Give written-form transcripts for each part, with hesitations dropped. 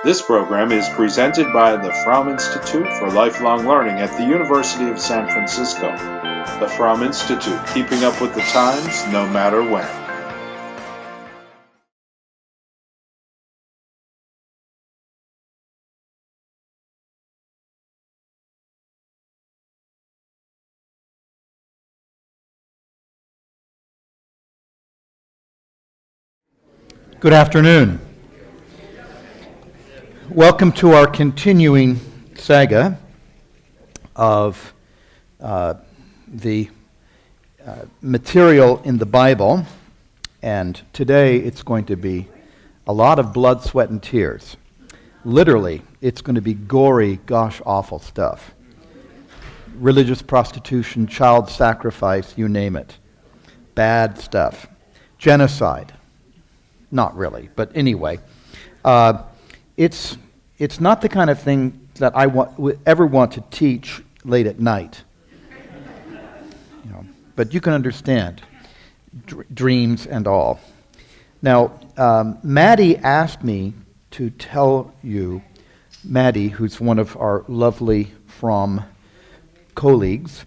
This program is presented by the Fromm Institute for Lifelong Learning at the University of San Francisco. The Fromm Institute, keeping up with the times, no matter when. Good afternoon. Welcome to our continuing saga of the material in the Bible, and today it's going to be a lot of blood, sweat, and tears. Literally, it's going to be gory, gosh, awful stuff. Religious prostitution, child sacrifice, you name it. Bad stuff. Genocide. Not really, but anyway. It's not the kind of thing that I ever want to teach late at night. But you can understand dreams and all. Now, Maddie asked me to tell you, Maddie, who's one of our lovely Fromm colleagues,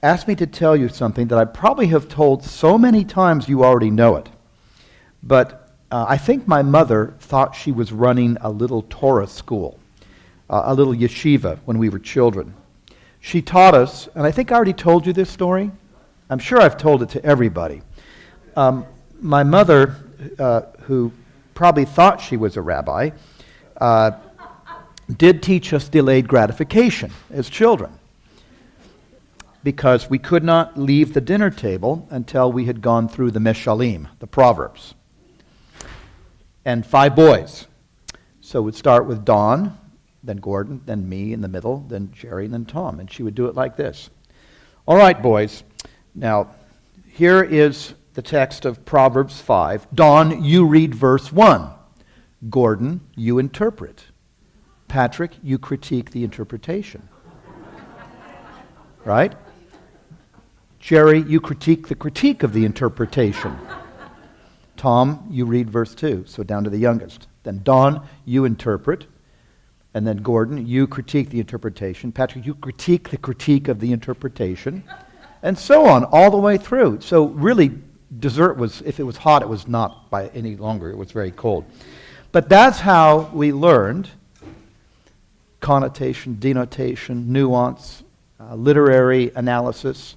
asked me to tell you something that I probably have told so many times you already know it. But I think my mother thought she was running a little Torah school, a little yeshiva when we were children. She taught us, and I think I already told you this story. I'm sure I've told it to everybody. My mother, who probably thought she was a rabbi, did teach us delayed gratification as children, because we could not leave the dinner table until we had gone through the Meshalim, the Proverbs. And 5 boys. So we'd start with Dawn, then Gordon, then me in the middle, then Jerry, and then Tom. And she would do it like this. All right, boys. Now, here is the text of Proverbs 5. Dawn, you read verse 1. Gordon, you interpret. Patrick, you critique the interpretation. Right? Jerry, you critique the critique of the interpretation. Tom, you read verse 2, so down to the youngest. Then Dawn, you interpret. And then Gordon, you critique the interpretation. Patrick, you critique the critique of the interpretation. And so on, all the way through. So really, dessert was, if it was hot, it was not by any longer. It was very cold. But that's how we learned connotation, denotation, nuance, literary analysis.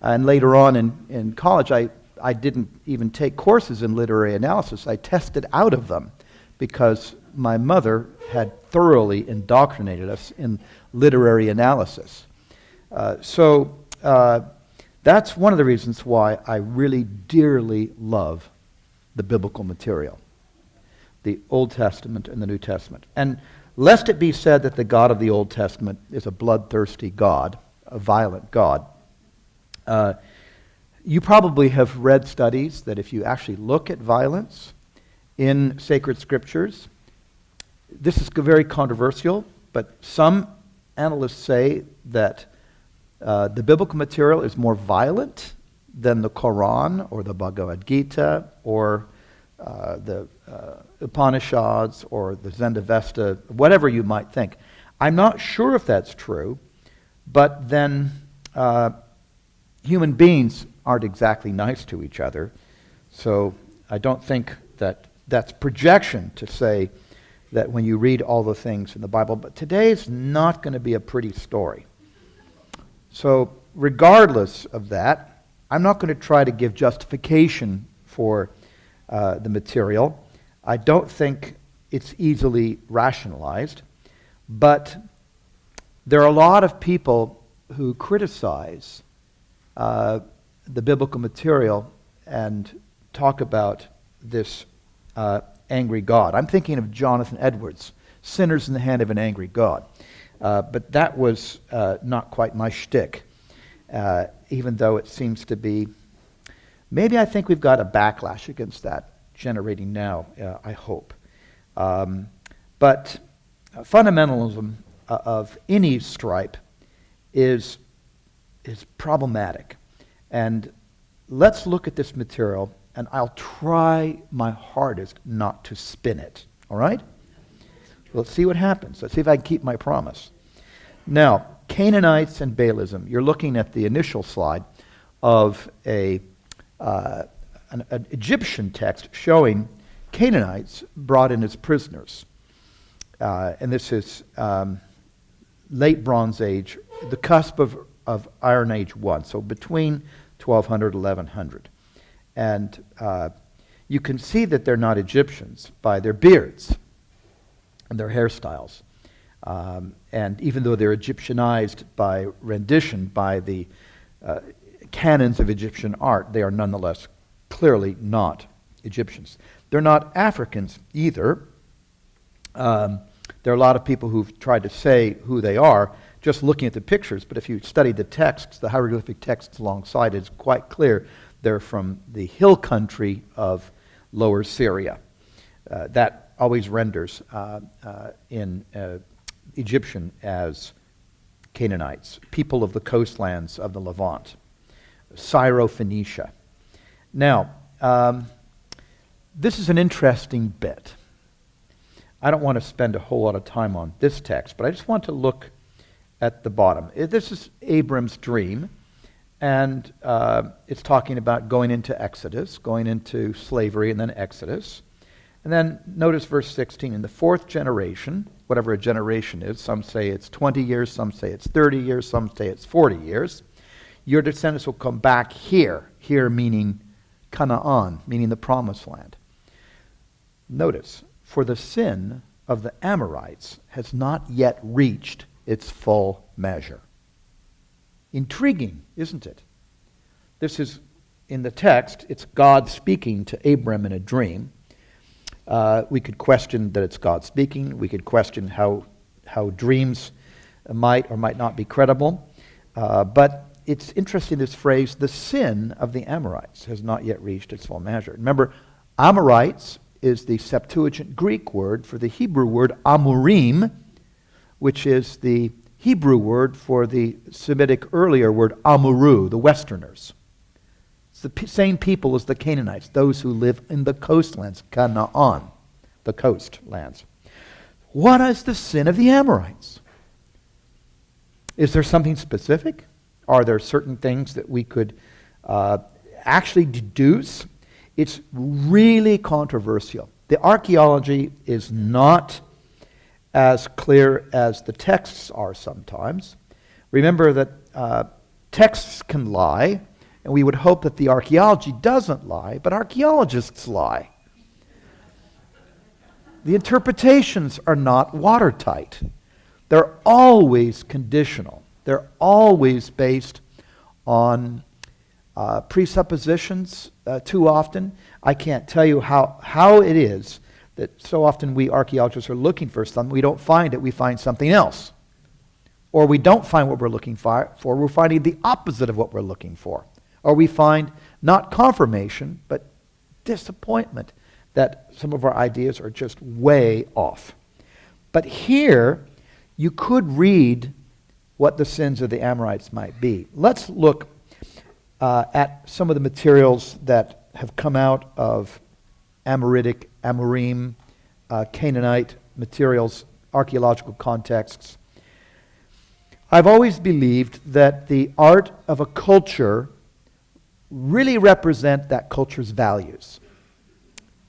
And later on in college, I didn't even take courses in literary analysis. I tested out of them because my mother had thoroughly indoctrinated us in literary analysis. So that's one of the reasons why I really dearly love the biblical material, the Old Testament and the New Testament. And lest it be said that the God of the Old Testament is a bloodthirsty God, a violent God, you probably have read studies that if you actually look at violence in sacred scriptures, this is very controversial, but some analysts say that the biblical material is more violent than the Quran or the Bhagavad Gita or the Upanishads or the Zend-Avesta, whatever you might think. I'm not sure if that's true, but then human beings aren't exactly nice to each other, so I don't think that that's projection to say that when you read all the things in the Bible, but today is not going to be a pretty story. So regardless of that, I'm not going to try to give justification for the material. I don't think it's easily rationalized, but there are a lot of people who criticize the biblical material and talk about this angry God. I'm thinking of Jonathan Edwards, Sinners in the Hand of an Angry God. But that was not quite my shtick, even though it seems to be, maybe I think we've got a backlash against that generating now, I hope. But fundamentalism of any stripe is problematic. And let's look at this material, and I'll try my hardest not to spin it, all right? Let's see what happens. Let's see if I can keep my promise. Now, Canaanites and Baalism. You're looking at the initial slide of an Egyptian text showing Canaanites brought in as prisoners. And this is late Bronze Age, the cusp of Iron Age 1, so between 1200 and 1100. And you can see that they're not Egyptians by their beards and their hairstyles. And even though they're Egyptianized by rendition by the canons of Egyptian art, they are nonetheless clearly not Egyptians. They're not Africans either. There are a lot of people who've tried to say who they are just looking at the pictures, but if you study the texts, the hieroglyphic texts alongside, it's quite clear they're from the hill country of Lower Syria. That always renders in Egyptian as Canaanites, people of the coastlands of the Levant, Syro-Phoenicia. Now, this is an interesting bit. I don't want to spend a whole lot of time on this text, but I just want to look at the bottom. This is Abram's dream, and it's talking about going into Exodus, going into slavery, and then Exodus. And then notice verse 16, in the fourth generation, whatever a generation is, some say it's 20 years, some say it's 30 years, some say it's 40 years, your descendants will come back here meaning Canaan, meaning the promised land. Notice, for the sin of the Amorites has not yet reached its full measure. Intriguing, isn't it? This is, in the text, it's God speaking to Abram in a dream. We could question that it's God speaking. We could question how dreams might or might not be credible. But it's interesting, this phrase, the sin of the Amorites has not yet reached its full measure. Remember, Amorites is the Septuagint Greek word for the Hebrew word Amorim, which is the Hebrew word for the Semitic earlier word Amuru, the Westerners. It's the same people as the Canaanites, those who live in the coastlands, Canaan, the coastlands. What is the sin of the Amorites? Is there something specific? Are there certain things that we could actually deduce? It's really controversial. The archaeology is not as clear as the texts are sometimes. Remember that texts can lie, and we would hope that the archaeology doesn't lie, but archaeologists lie. The interpretations are not watertight. They're always conditional. They're always based on presuppositions too often. I can't tell you how it is that so often we archaeologists are looking for something, we don't find it, we find something else. Or we don't find what we're looking for, we're finding the opposite of what we're looking for. Or we find not confirmation, but disappointment that some of our ideas are just way off. But here, you could read what the sins of the Amorites might be. Let's look at some of the materials that have come out of Amoritic, Amorim, Canaanite materials, archaeological contexts. I've always believed that the art of a culture really represent that culture's values.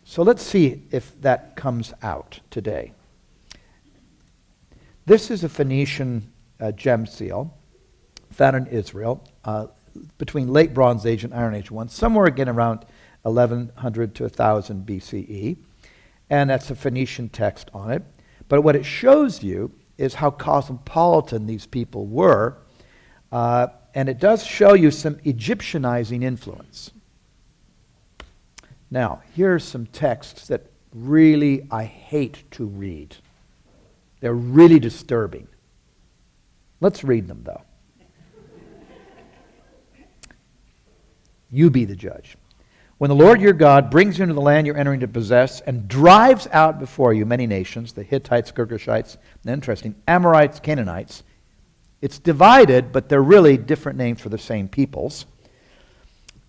So let's see if that comes out today. This is a Phoenician gem seal found in Israel between late Bronze Age and Iron Age 1, somewhere again around 1100 to 1000 BCE. And that's a Phoenician text on it. But what it shows you is how cosmopolitan these people were. And it does show you some Egyptianizing influence. Now, here are some texts that really I hate to read. They're really disturbing. Let's read them, though. You be the judge. When the Lord your God brings you into the land you're entering to possess and drives out before you many nations, the Hittites, Girgashites, and interesting, Amorites, Canaanites, it's divided, but they're really different names for the same peoples.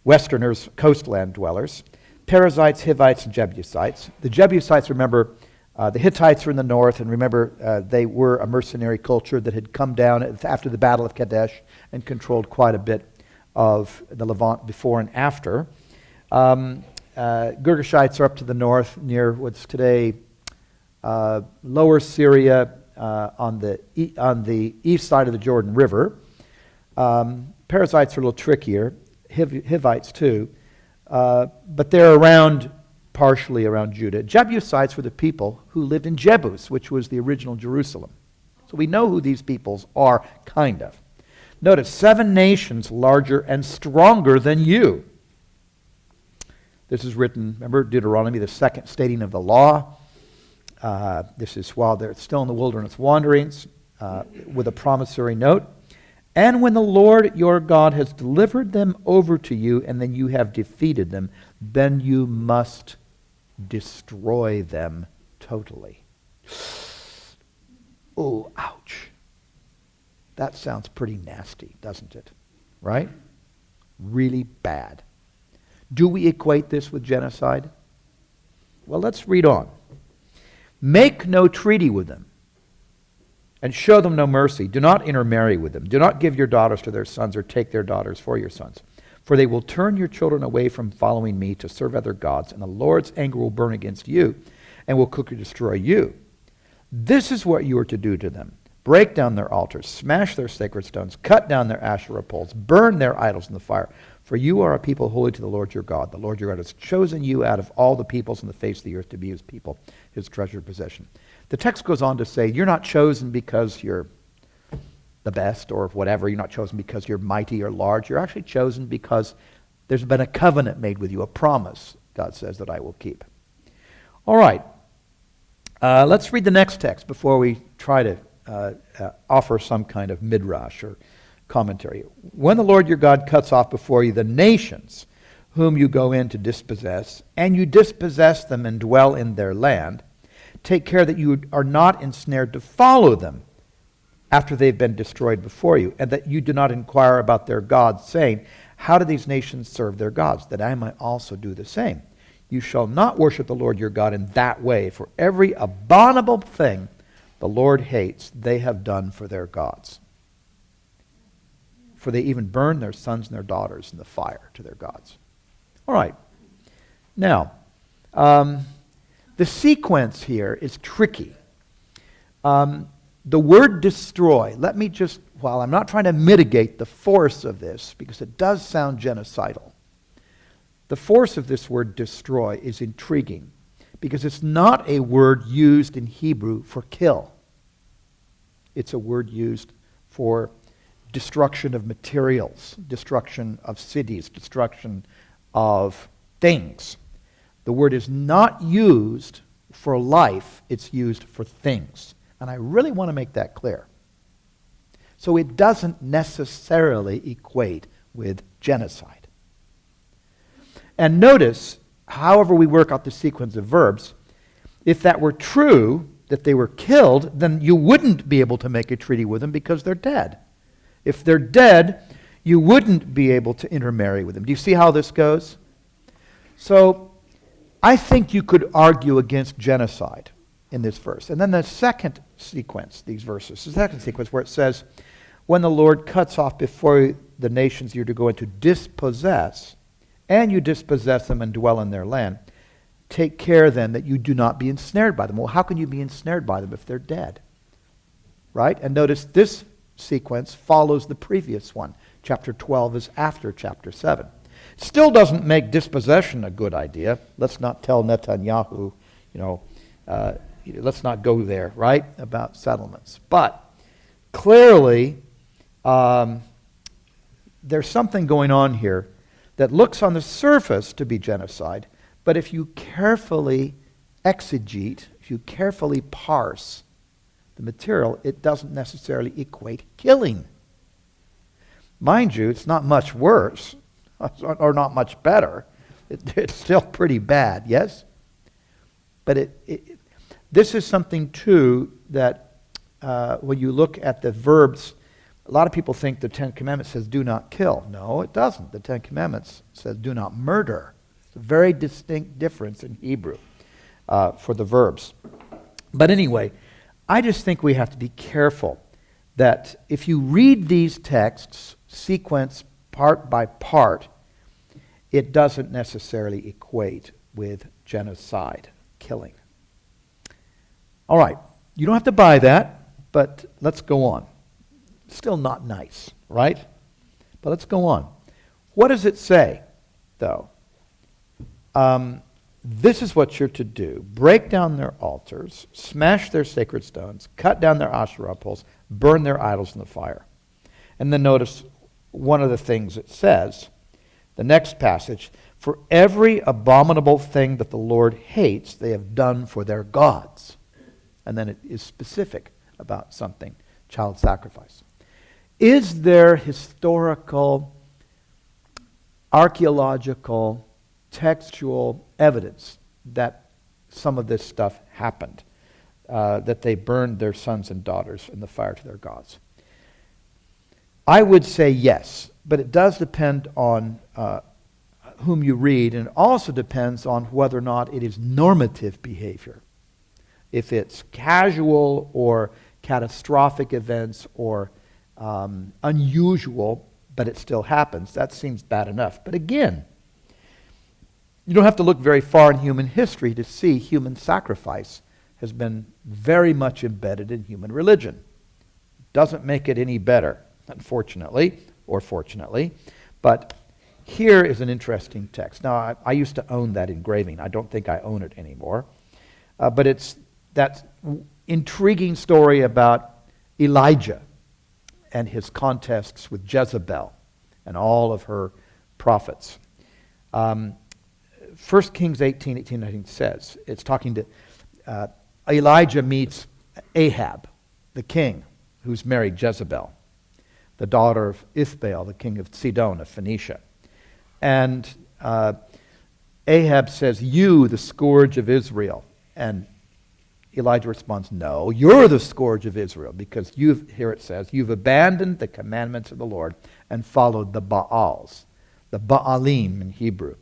Westerners, coastland dwellers, Perizzites, Hivites, and Jebusites. The Jebusites, remember, The Hittites were in the north, and remember, they were a mercenary culture that had come down after the Battle of Kadesh and controlled quite a bit of the Levant before and after. Girgashites are up to the north near what's today lower Syria on the east side of the Jordan River. Perizzites are a little trickier, Hivites too, but they're partially around Judah. Jebusites were the people who lived in Jebus, which was the original Jerusalem. So we know who these peoples are, kind of. Notice, 7 nations larger and stronger than you. This is written, remember, Deuteronomy, the second stating of the law. This is while they're still in the wilderness wanderings, with a promissory note. And when the Lord your God has delivered them over to you, and then you have defeated them, then you must destroy them totally. Oh, ouch. That sounds pretty nasty, doesn't it? Right? Really bad. Do we equate this with genocide? Well, let's read on. Make no treaty with them, and show them no mercy. Do not intermarry with them. Do not give your daughters to their sons, or take their daughters for your sons. For they will turn your children away from following me to serve other gods, and the Lord's anger will burn against you, and will quickly destroy you. This is what you are to do to them. Break down their altars, smash their sacred stones, cut down their Asherah poles, burn their idols in the fire. For you are a people holy to the Lord your God. The Lord your God has chosen you out of all the peoples on the face of the earth to be his people, his treasured possession. The text goes on to say, you're not chosen because you're the best or whatever. You're not chosen because you're mighty or large. You're actually chosen because there's been a covenant made with you, a promise, God says, that I will keep. All right. Let's read the next text before we try to offer some kind of midrash or commentary. When the Lord your God cuts off before you the nations whom you go in to dispossess, and you dispossess them and dwell in their land, take care that you are not ensnared to follow them after they've been destroyed before you, and that you do not inquire about their gods, saying, how do these nations serve their gods, that I might also do the same? You shall not worship the Lord your God in that way, for every abominable thing the Lord hates, they have done for their gods. For they even burn their sons and their daughters in the fire to their gods. All right. Now, the sequence here is tricky. The word destroy, let me just, while I'm not trying to mitigate the force of this, because it does sound genocidal, the force of this word destroy is intriguing, because it's not a word used in Hebrew for kill. It's a word used for destruction of materials, destruction of cities, destruction of things. The word is not used for life, it's used for things. And I really want to make that clear. So it doesn't necessarily equate with genocide. And notice, however we work out the sequence of verbs, if that were true, that they were killed, then you wouldn't be able to make a treaty with them because they're dead. If they're dead, you wouldn't be able to intermarry with them. Do you see how this goes? So I think you could argue against genocide in this verse. And then the second sequence, these verses, the second sequence where it says, when the Lord cuts off before the nations you're to go into dispossess, and you dispossess them and dwell in their land, take care then that you do not be ensnared by them. Well, how can you be ensnared by them if they're dead? Right? And notice this sequence follows the previous one. Chapter 12 is after chapter 7. Still doesn't make dispossession a good idea. Let's not tell Netanyahu, let's not go there, right, about settlements. But clearly, there's something going on here that looks on the surface to be genocide, but if you carefully exegete, if you carefully parse the material, it doesn't necessarily equate killing. Mind you, it's not much worse, or not much better. It's still pretty bad, yes? But this is something, too, that when you look at the verbs, a lot of people think the Ten Commandments says do not kill. No, it doesn't. The Ten Commandments says do not murder. It's a very distinct difference in Hebrew for the verbs. But anyway, I just think we have to be careful that if you read these texts sequence part by part, it doesn't necessarily equate with genocide, killing. All right, you don't have to buy that, but let's go on. Still not nice, right? But let's go on. What does it say, though? This is what you're to do. Break down their altars, smash their sacred stones, cut down their Asherah poles, burn their idols in the fire. And then notice one of the things it says, the next passage, for every abominable thing that the Lord hates, they have done for their gods. And then it is specific about something, child sacrifice. Is there historical, archaeological, textual evidence that some of this stuff happened, that they burned their sons and daughters in the fire to their gods? I would say yes, but it does depend on whom you read, and it also depends on whether or not it is normative behavior. If it's casual or catastrophic events or unusual, but it still happens, that seems bad enough. But again, you don't have to look very far in human history to see human sacrifice has been very much embedded in human religion. Doesn't make it any better, unfortunately, or fortunately. But here is an interesting text. Now, I used to own that engraving. I don't think I own it anymore. But it's that intriguing story about Elijah and his contests with Jezebel and all of her prophets. 1 Kings 18:19 says, it's talking to Elijah meets Ahab, the king, who's married Jezebel, the daughter of Ithbaal, the king of Sidon of Phoenicia. And Ahab says, "You, the scourge of Israel." And Elijah responds, "No, you're the scourge of Israel, because here it says, you've abandoned the commandments of the Lord and followed the Baals, the Baalim in Hebrew.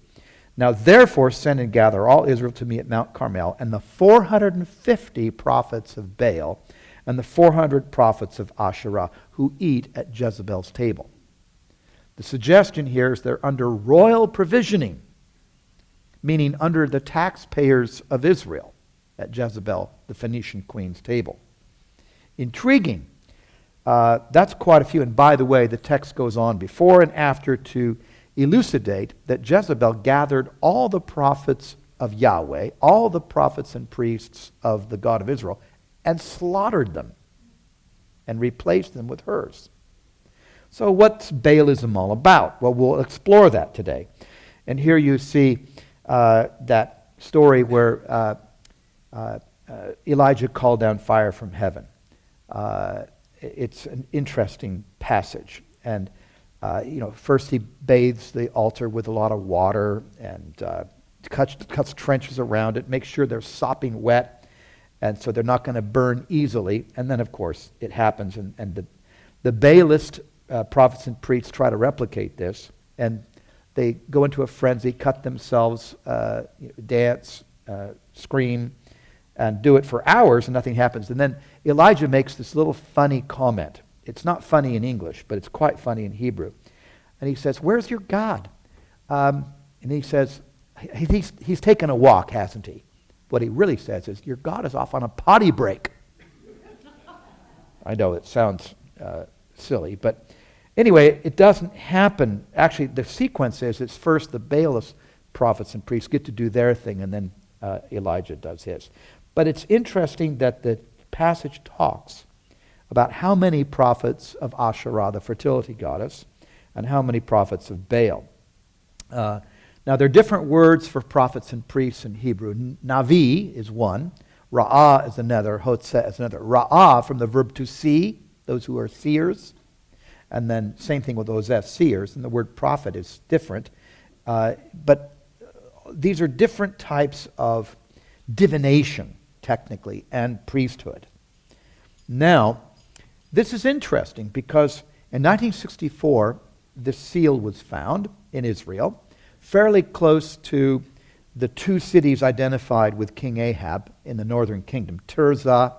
Now therefore send and gather all Israel to me at Mount Carmel, and the 450 prophets of Baal and the 400 prophets of Asherah who eat at Jezebel's table." The suggestion here is they're under royal provisioning, meaning under the taxpayers of Israel at Jezebel, the Phoenician queen's table. Intriguing. That's quite a few. And by the way, the text goes on before and after to elucidate that Jezebel gathered all the prophets of Yahweh, all the prophets and priests of the God of Israel, and slaughtered them and replaced them with hers. So what's Baalism all about? Well, we'll explore that today. And here you see that story where Elijah called down fire from heaven. It's an interesting passage. And, first he bathes the altar with a lot of water and cuts trenches around it, makes sure they're sopping wet, and so they're not going to burn easily. And then, of course, it happens. And the Baalist prophets and priests try to replicate this, and they go into a frenzy, cut themselves, dance, scream, and do it for hours, and nothing happens. And then Elijah makes this little funny comment. It's not funny in English, but it's quite funny in Hebrew. And he says, "Where's your God?" And he says, he's taken a walk, hasn't he? What he really says is, "Your God is off on a potty break." I know it sounds silly, but anyway, it doesn't happen. Actually, the sequence is it's first the Baalist prophets and priests get to do their thing, and then Elijah does his. But it's interesting that the passage talks about how many prophets of Asherah, the fertility goddess, and how many prophets of Baal. Now, there are different words for prophets and priests in Hebrew. Navi is one, Ra'ah is another, Hotzeh is another. Ra'ah from the verb to see, those who are seers, and then same thing with Ozeh, seers, and the word prophet is different. But these are different types of divination, technically, and priesthood. Now, this is interesting because in 1964, this seal was found in Israel, fairly close to the two cities identified with King Ahab in the northern kingdom. Tirzah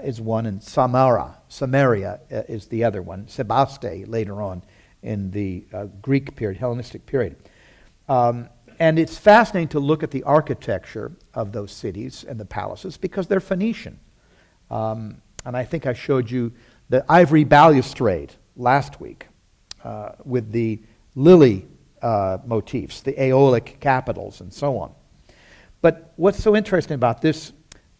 is one, and Samaria is the other one. Sebaste later on in the Greek period, Hellenistic period. And it's fascinating to look at the architecture of those cities and the palaces because they're Phoenician. And I think I showed you the ivory balustrade last week with the lily motifs, the Aeolic capitals, and so on. But what's so interesting about this,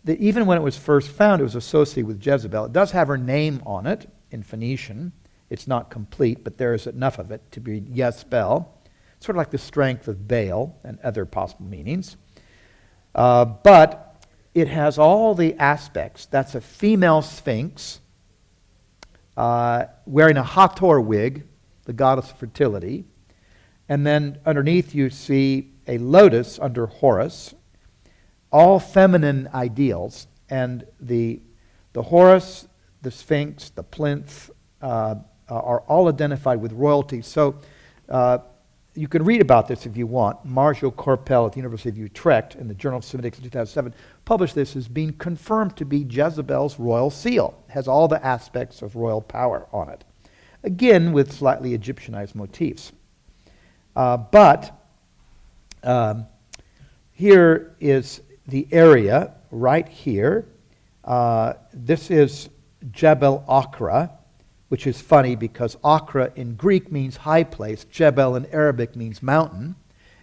that even when it was first found, it was associated with Jezebel. It does have her name on it in Phoenician. It's not complete, but there is enough of it to be Jezebel. Sort of like the strength of Baal and other possible meanings. But it has all the aspects. That's a female sphinx wearing a Hathor wig, the goddess of fertility. And then underneath you see a lotus under Horus, all feminine ideals. And the Horus, the Sphinx, the plinth are all identified with royalty. So you can read about this if you want. Marjo Korpel at the University of Utrecht in the Journal of Semitics in 2007 published this as being confirmed to be Jezebel's royal seal. It has all the aspects of royal power on it. Again, with slightly Egyptianized motifs. But here is the area right here. This is Jebel Akra, which is funny because Akra in Greek means high place. Jebel in Arabic means mountain.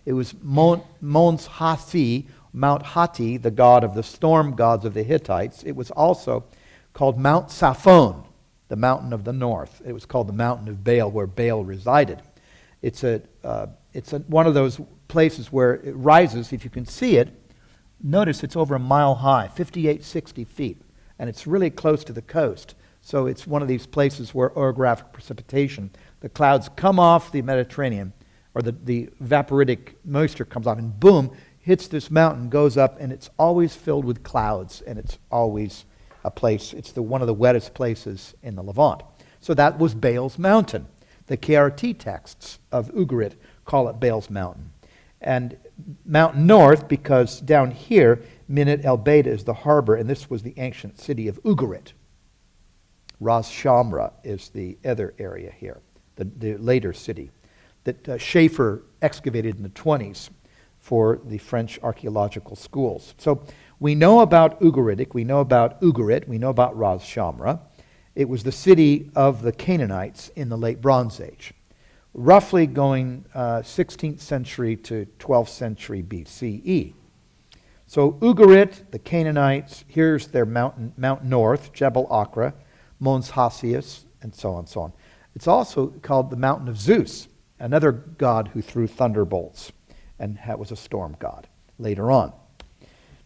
It was Mons Hasi, Mount Hatti, the god of the storm gods of the Hittites. It was also called Mount Saphon, the mountain of the north. It was called the mountain of Baal, where Baal resided. It's one of those places where it rises. If you can see it, notice it's over a mile high, 58-60 feet, and it's really close to the coast. So it's one of these places where orographic precipitation, the clouds come off the Mediterranean, or the vaporitic moisture comes off, and boom, hits this mountain, goes up, and it's always filled with clouds, and it's always a place, it's one of the wettest places in the Levant. So that was Baal's mountain. The KRT texts of Ugarit call it Baal's mountain. And mountain north, because down here, Minit el Beta is the harbor, and this was the ancient city of Ugarit. Ras Shamra is the other area here, the later city that Schaeffer excavated in the 20s for the French archaeological schools. So we know about Ugaritic, we know about Ugarit, we know about Ras Shamra. It was the city of the Canaanites in the late Bronze Age, roughly going 16th century to 12th century BCE. So Ugarit, the Canaanites, here's their Mount North, Jebel Akra, Mons Hasius, and so on and so on. It's also called the Mountain of Zeus, another god who threw thunderbolts and was a storm god later on.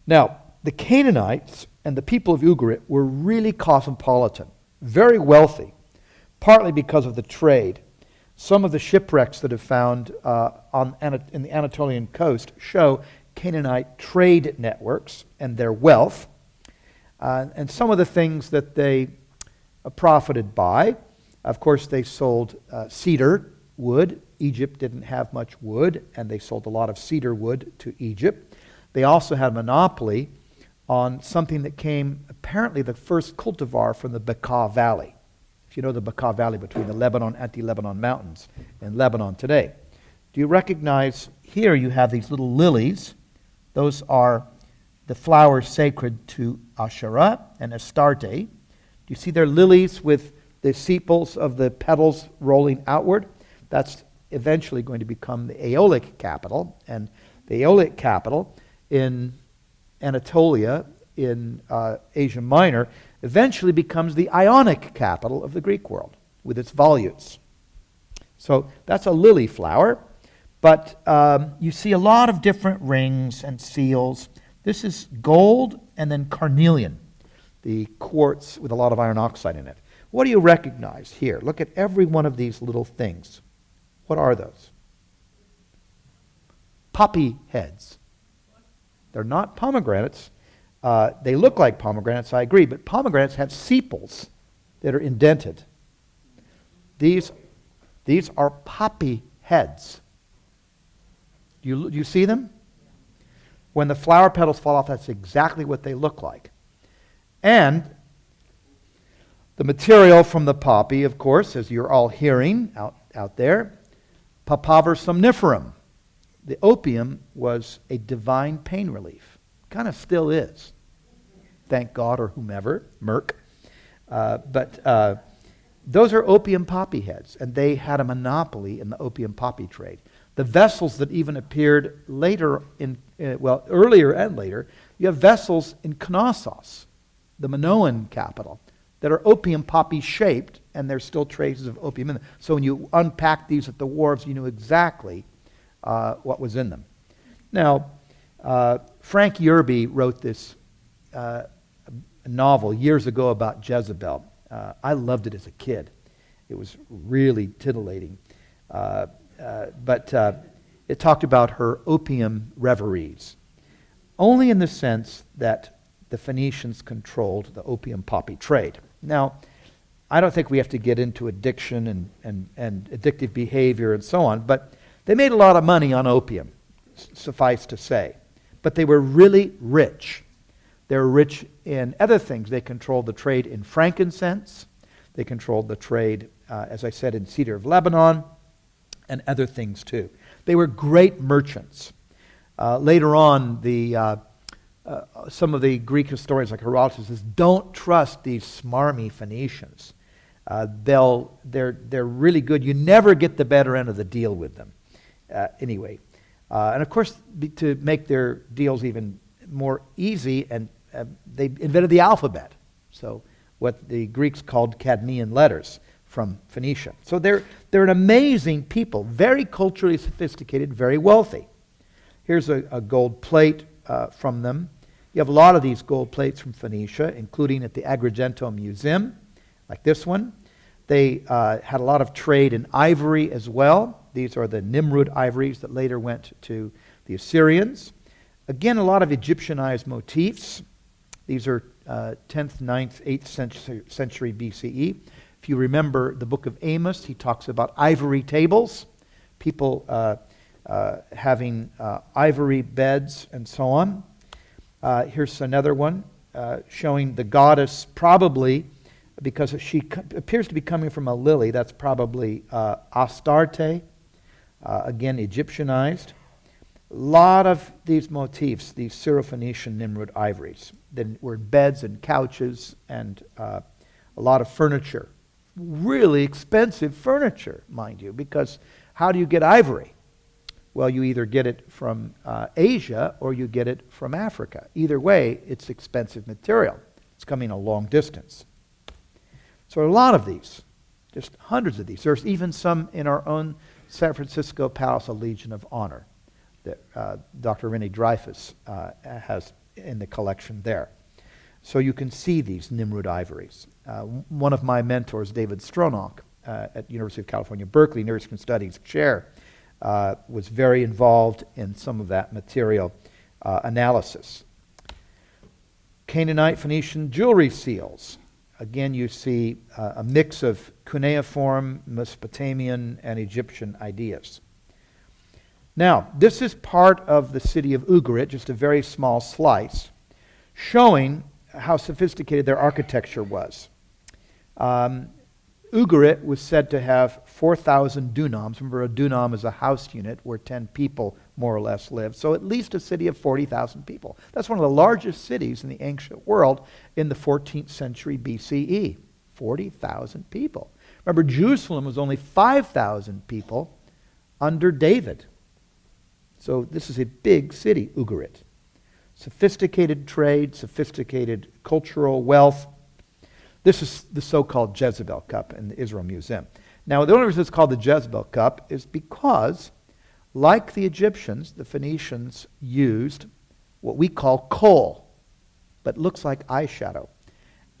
Now, the Canaanites and the people of Ugarit were really cosmopolitan, very wealthy, partly because of the trade. Some of the shipwrecks that have found in the Anatolian coast show Canaanite trade networks and their wealth, and some of the things that they profited by. Of course, they sold cedar wood. Egypt didn't have much wood, and they sold a lot of cedar wood to Egypt. They also had a monopoly on something that came, apparently the first cultivar from the Bekaa Valley. If you know the Bekaa Valley between the Lebanon, anti-Lebanon mountains in Lebanon today. Do you recognize here you have these little lilies? Those are the flowers sacred to Asherah and Astarte. Do you see their lilies with the sepals of the petals rolling outward? That's eventually going to become the Aeolic capital. And the Aeolic capital in Anatolia, in Asia Minor, eventually becomes the Ionic capital of the Greek world with its volutes. So that's a lily flower. But you see a lot of different rings and seals. This is gold and then carnelian, the quartz with a lot of iron oxide in it. What do you recognize here? Look at every one of these little things. What are those? Poppy heads. They're not pomegranates. They look like pomegranates, I agree, but pomegranates have sepals that are indented. These are poppy heads. You see them? When the flower petals fall off, that's exactly what they look like. And the material from the poppy, of course, as you're all hearing out there, Papaver somniferum. The opium was a divine pain relief. Kind of still is. Thank God, or whomever, Merck. But those are opium poppy heads, and they had a monopoly in the opium poppy trade. The vessels that even appeared later, earlier and later, you have vessels in Knossos, the Minoan capital, that are opium poppy shaped, and there's still traces of opium in them. So when you unpack these at the wharves, you knew exactly what was in them. Now, Frank Yerby wrote this novel years ago about Jezebel. I loved it as a kid. It was really titillating. But it talked about her opium reveries, only in the sense that the Phoenicians controlled the opium poppy trade. Now, I don't think we have to get into addiction and addictive behavior and so on, but they made a lot of money on opium, suffice to say. But they were really rich. They were rich in other things. They controlled the trade in frankincense. They controlled the trade, as I said, in cedar of Lebanon, and other things too. They were great merchants. Later on, some of the Greek historians like Herodotus says, don't trust these smarmy Phoenicians. They're really good. You never get the better end of the deal with them. Anyway, and of course, to make their deals even more easy, and they invented the alphabet. So what the Greeks called Cadmean letters from Phoenicia. So they're an amazing people, very culturally sophisticated, very wealthy. Here's a gold plate from them. You have a lot of these gold plates from Phoenicia, including at the Agrigento Museum, like this one. They had a lot of trade in ivory as well. These are the Nimrud ivories that later went to the Assyrians. Again, a lot of Egyptianized motifs. These are 10th, 9th, 8th century BCE. If you remember the book of Amos, he talks about ivory tables, people having ivory beds and so on. Here's another one showing the goddess, probably because she appears to be coming from a lily. That's probably Astarte, again Egyptianized. A lot of these motifs, these Syrophoenician Nimrud ivories, that were beds and couches and a lot of furniture. Really expensive furniture, mind you, because how do you get ivory? Well, you either get it from Asia or you get it from Africa. Either way, it's expensive material. It's coming a long distance. So a lot of these, just hundreds of these. There's even some in our own San Francisco Palace of Legion of Honor that Dr. Rennie Dreyfus has in the collection there. So you can see these Nimrud ivories. One of my mentors, David Stronach, at University of California, Berkeley, Near Eastern Studies chair, was very involved in some of that material analysis. Canaanite Phoenician jewelry seals. Again, you see a mix of cuneiform, Mesopotamian, and Egyptian ideas. Now, this is part of the city of Ugarit, just a very small slice, showing how sophisticated their architecture was. Ugarit was said to have 4,000 dunams. Remember, a dunam is a house unit where 10 people more or less live. So at least a city of 40,000 people. That's one of the largest cities in the ancient world in the 14th century BCE. 40,000 people. Remember, Jerusalem was only 5,000 people under David. So this is a big city, Ugarit. Sophisticated trade, sophisticated cultural wealth. This is the so-called Jezebel Cup in the Israel Museum. Now, the only reason it's called the Jezebel Cup is because, like the Egyptians, the Phoenicians used what we call coal, but looks like eyeshadow.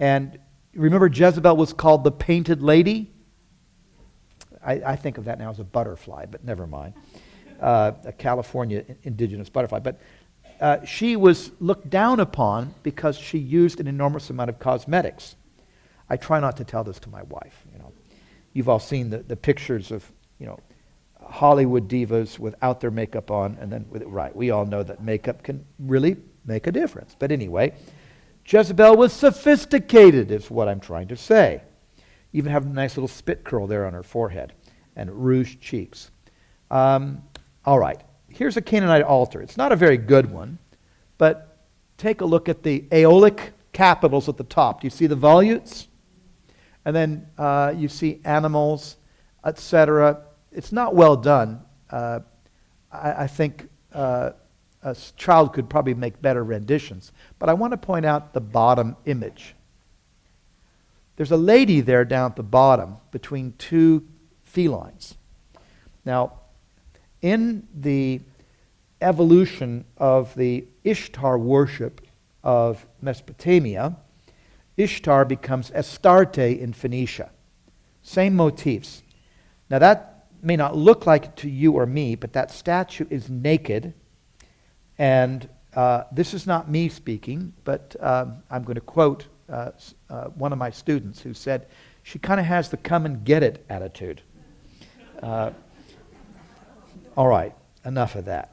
And remember, Jezebel was called the Painted Lady? I think of that now as a butterfly, but never mind. A California indigenous butterfly. But she was looked down upon because she used an enormous amount of cosmetics. I try not to tell this to my wife. You've all seen the pictures of Hollywood divas without their makeup on, and then right, we all know that makeup can really make a difference. But anyway, Jezebel was sophisticated, is what I'm trying to say. Even have a nice little spit curl there on her forehead and rouged cheeks. All right, here's a Canaanite altar. It's not a very good one, but take a look at the Aeolic capitals at the top. Do you see the volutes? And then you see animals, etc. It's not well done. I think a child could probably make better renditions. But I want to point out the bottom image. There's a lady there down at the bottom between two felines. Now, in the evolution of the Ishtar worship of Mesopotamia, Ishtar becomes Astarte in Phoenicia. Same motifs. Now that may not look like it to you or me, but that statue is naked. And this is not me speaking, but I'm going to quote one of my students who said, she kind of has the come and get it attitude. All right, enough of that.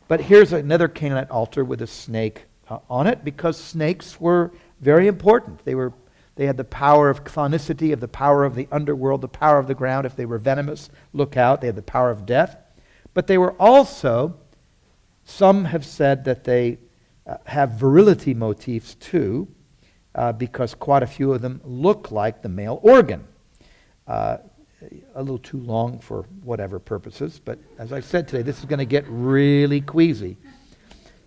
But here's another Canaanite altar with a snake on it, because snakes were very important. They had the power of chronicity, of the power of the underworld, the power of the ground. If they were venomous, look out. They had the power of death. But they were also, some have said that they have virility motifs too, because quite a few of them look like the male organ. A little too long for whatever purposes, but as I said today, this is going to get really queasy.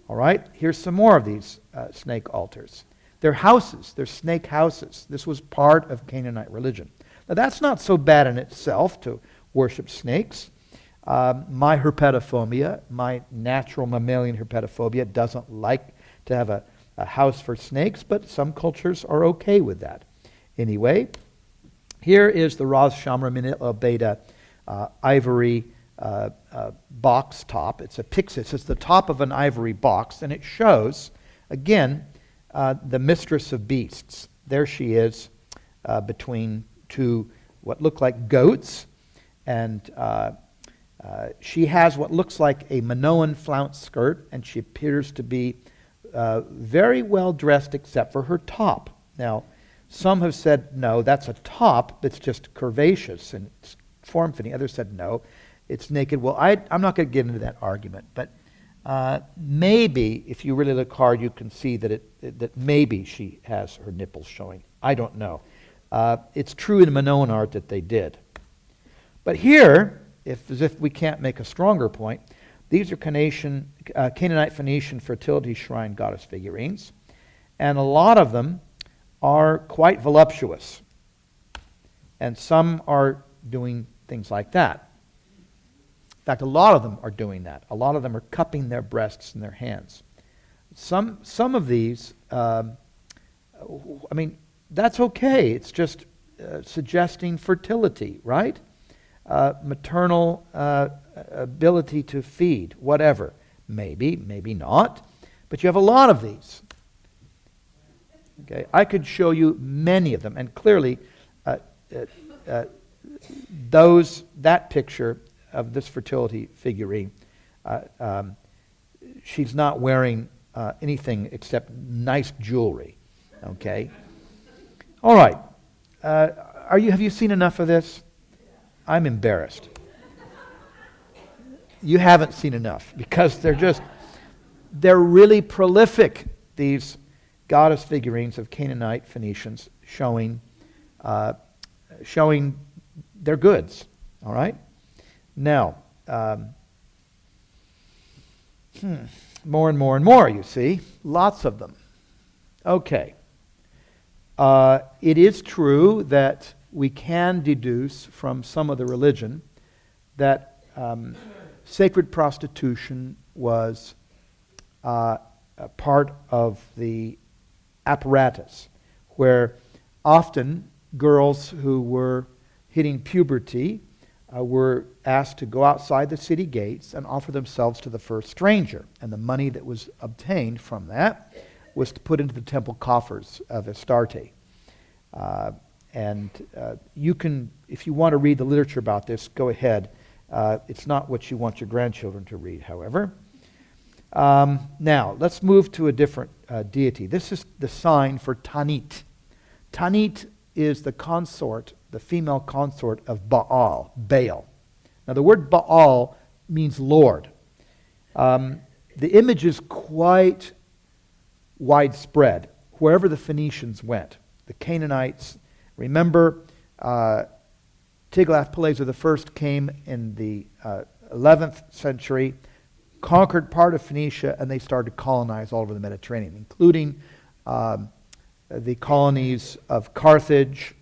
All right, here's some more of these snake altars. They're houses, they're snake houses. This was part of Canaanite religion. Now that's not so bad in itself to worship snakes. My herpetophobia, my natural mammalian herpetophobia, doesn't like to have a house for snakes, but some cultures are okay with that. Anyway, here is the Ras Shamra Minit Beta ivory box top. It's a pyxis. It's the top of an ivory box, and it shows, again, the mistress of beasts. There she is between two what look like goats, and she has what looks like a Minoan flounce skirt, and she appears to be very well dressed except for her top. Now, some have said, no, that's a top that's just curvaceous and it's form-fitting. Others said, no, it's naked. Well, I'm not going to get into that argument, but maybe if you really look hard, you can see that that maybe she has her nipples showing. I don't know. It's true in Minoan art that they did. But here, as if we can't make a stronger point, these are Canaanite Phoenician fertility shrine goddess figurines, and a lot of them are quite voluptuous. And some are doing things like that. In fact, a lot of them are doing that. A lot of them are cupping their breasts in their hands. Some of these, that's okay. It's just suggesting fertility, right? Maternal ability to feed, whatever. Maybe, maybe not. But you have a lot of these. Okay, I could show you many of them, and clearly that picture of this fertility figurine, she's not wearing anything except nice jewelry. Okay, all right. Have you seen enough of this? I'm embarrassed. You haven't seen enough because they're really prolific. These goddess figurines of Canaanite Phoenicians showing their goods. All right? Now, more and more and more, you see. Lots of them. Okay. It is true that we can deduce from some of the religion that sacred prostitution was a part of the apparatus, where often girls who were hitting puberty were asked to go outside the city gates and offer themselves to the first stranger. And the money that was obtained from that was to put into the temple coffers of Astarte. You can, if you want to read the literature about this, go ahead It's not what you want your grandchildren to read, however. Now, let's move to a different deity. This is the sign for Tanit. Tanit is the consort, the female consort of Baal. Now, the word Baal means Lord. The image is quite widespread wherever the Phoenicians went. The Canaanites, remember, Tiglath-Pileser I came in the 11th century, conquered part of Phoenicia, and they started to colonize all over the Mediterranean, including the colonies of Carthage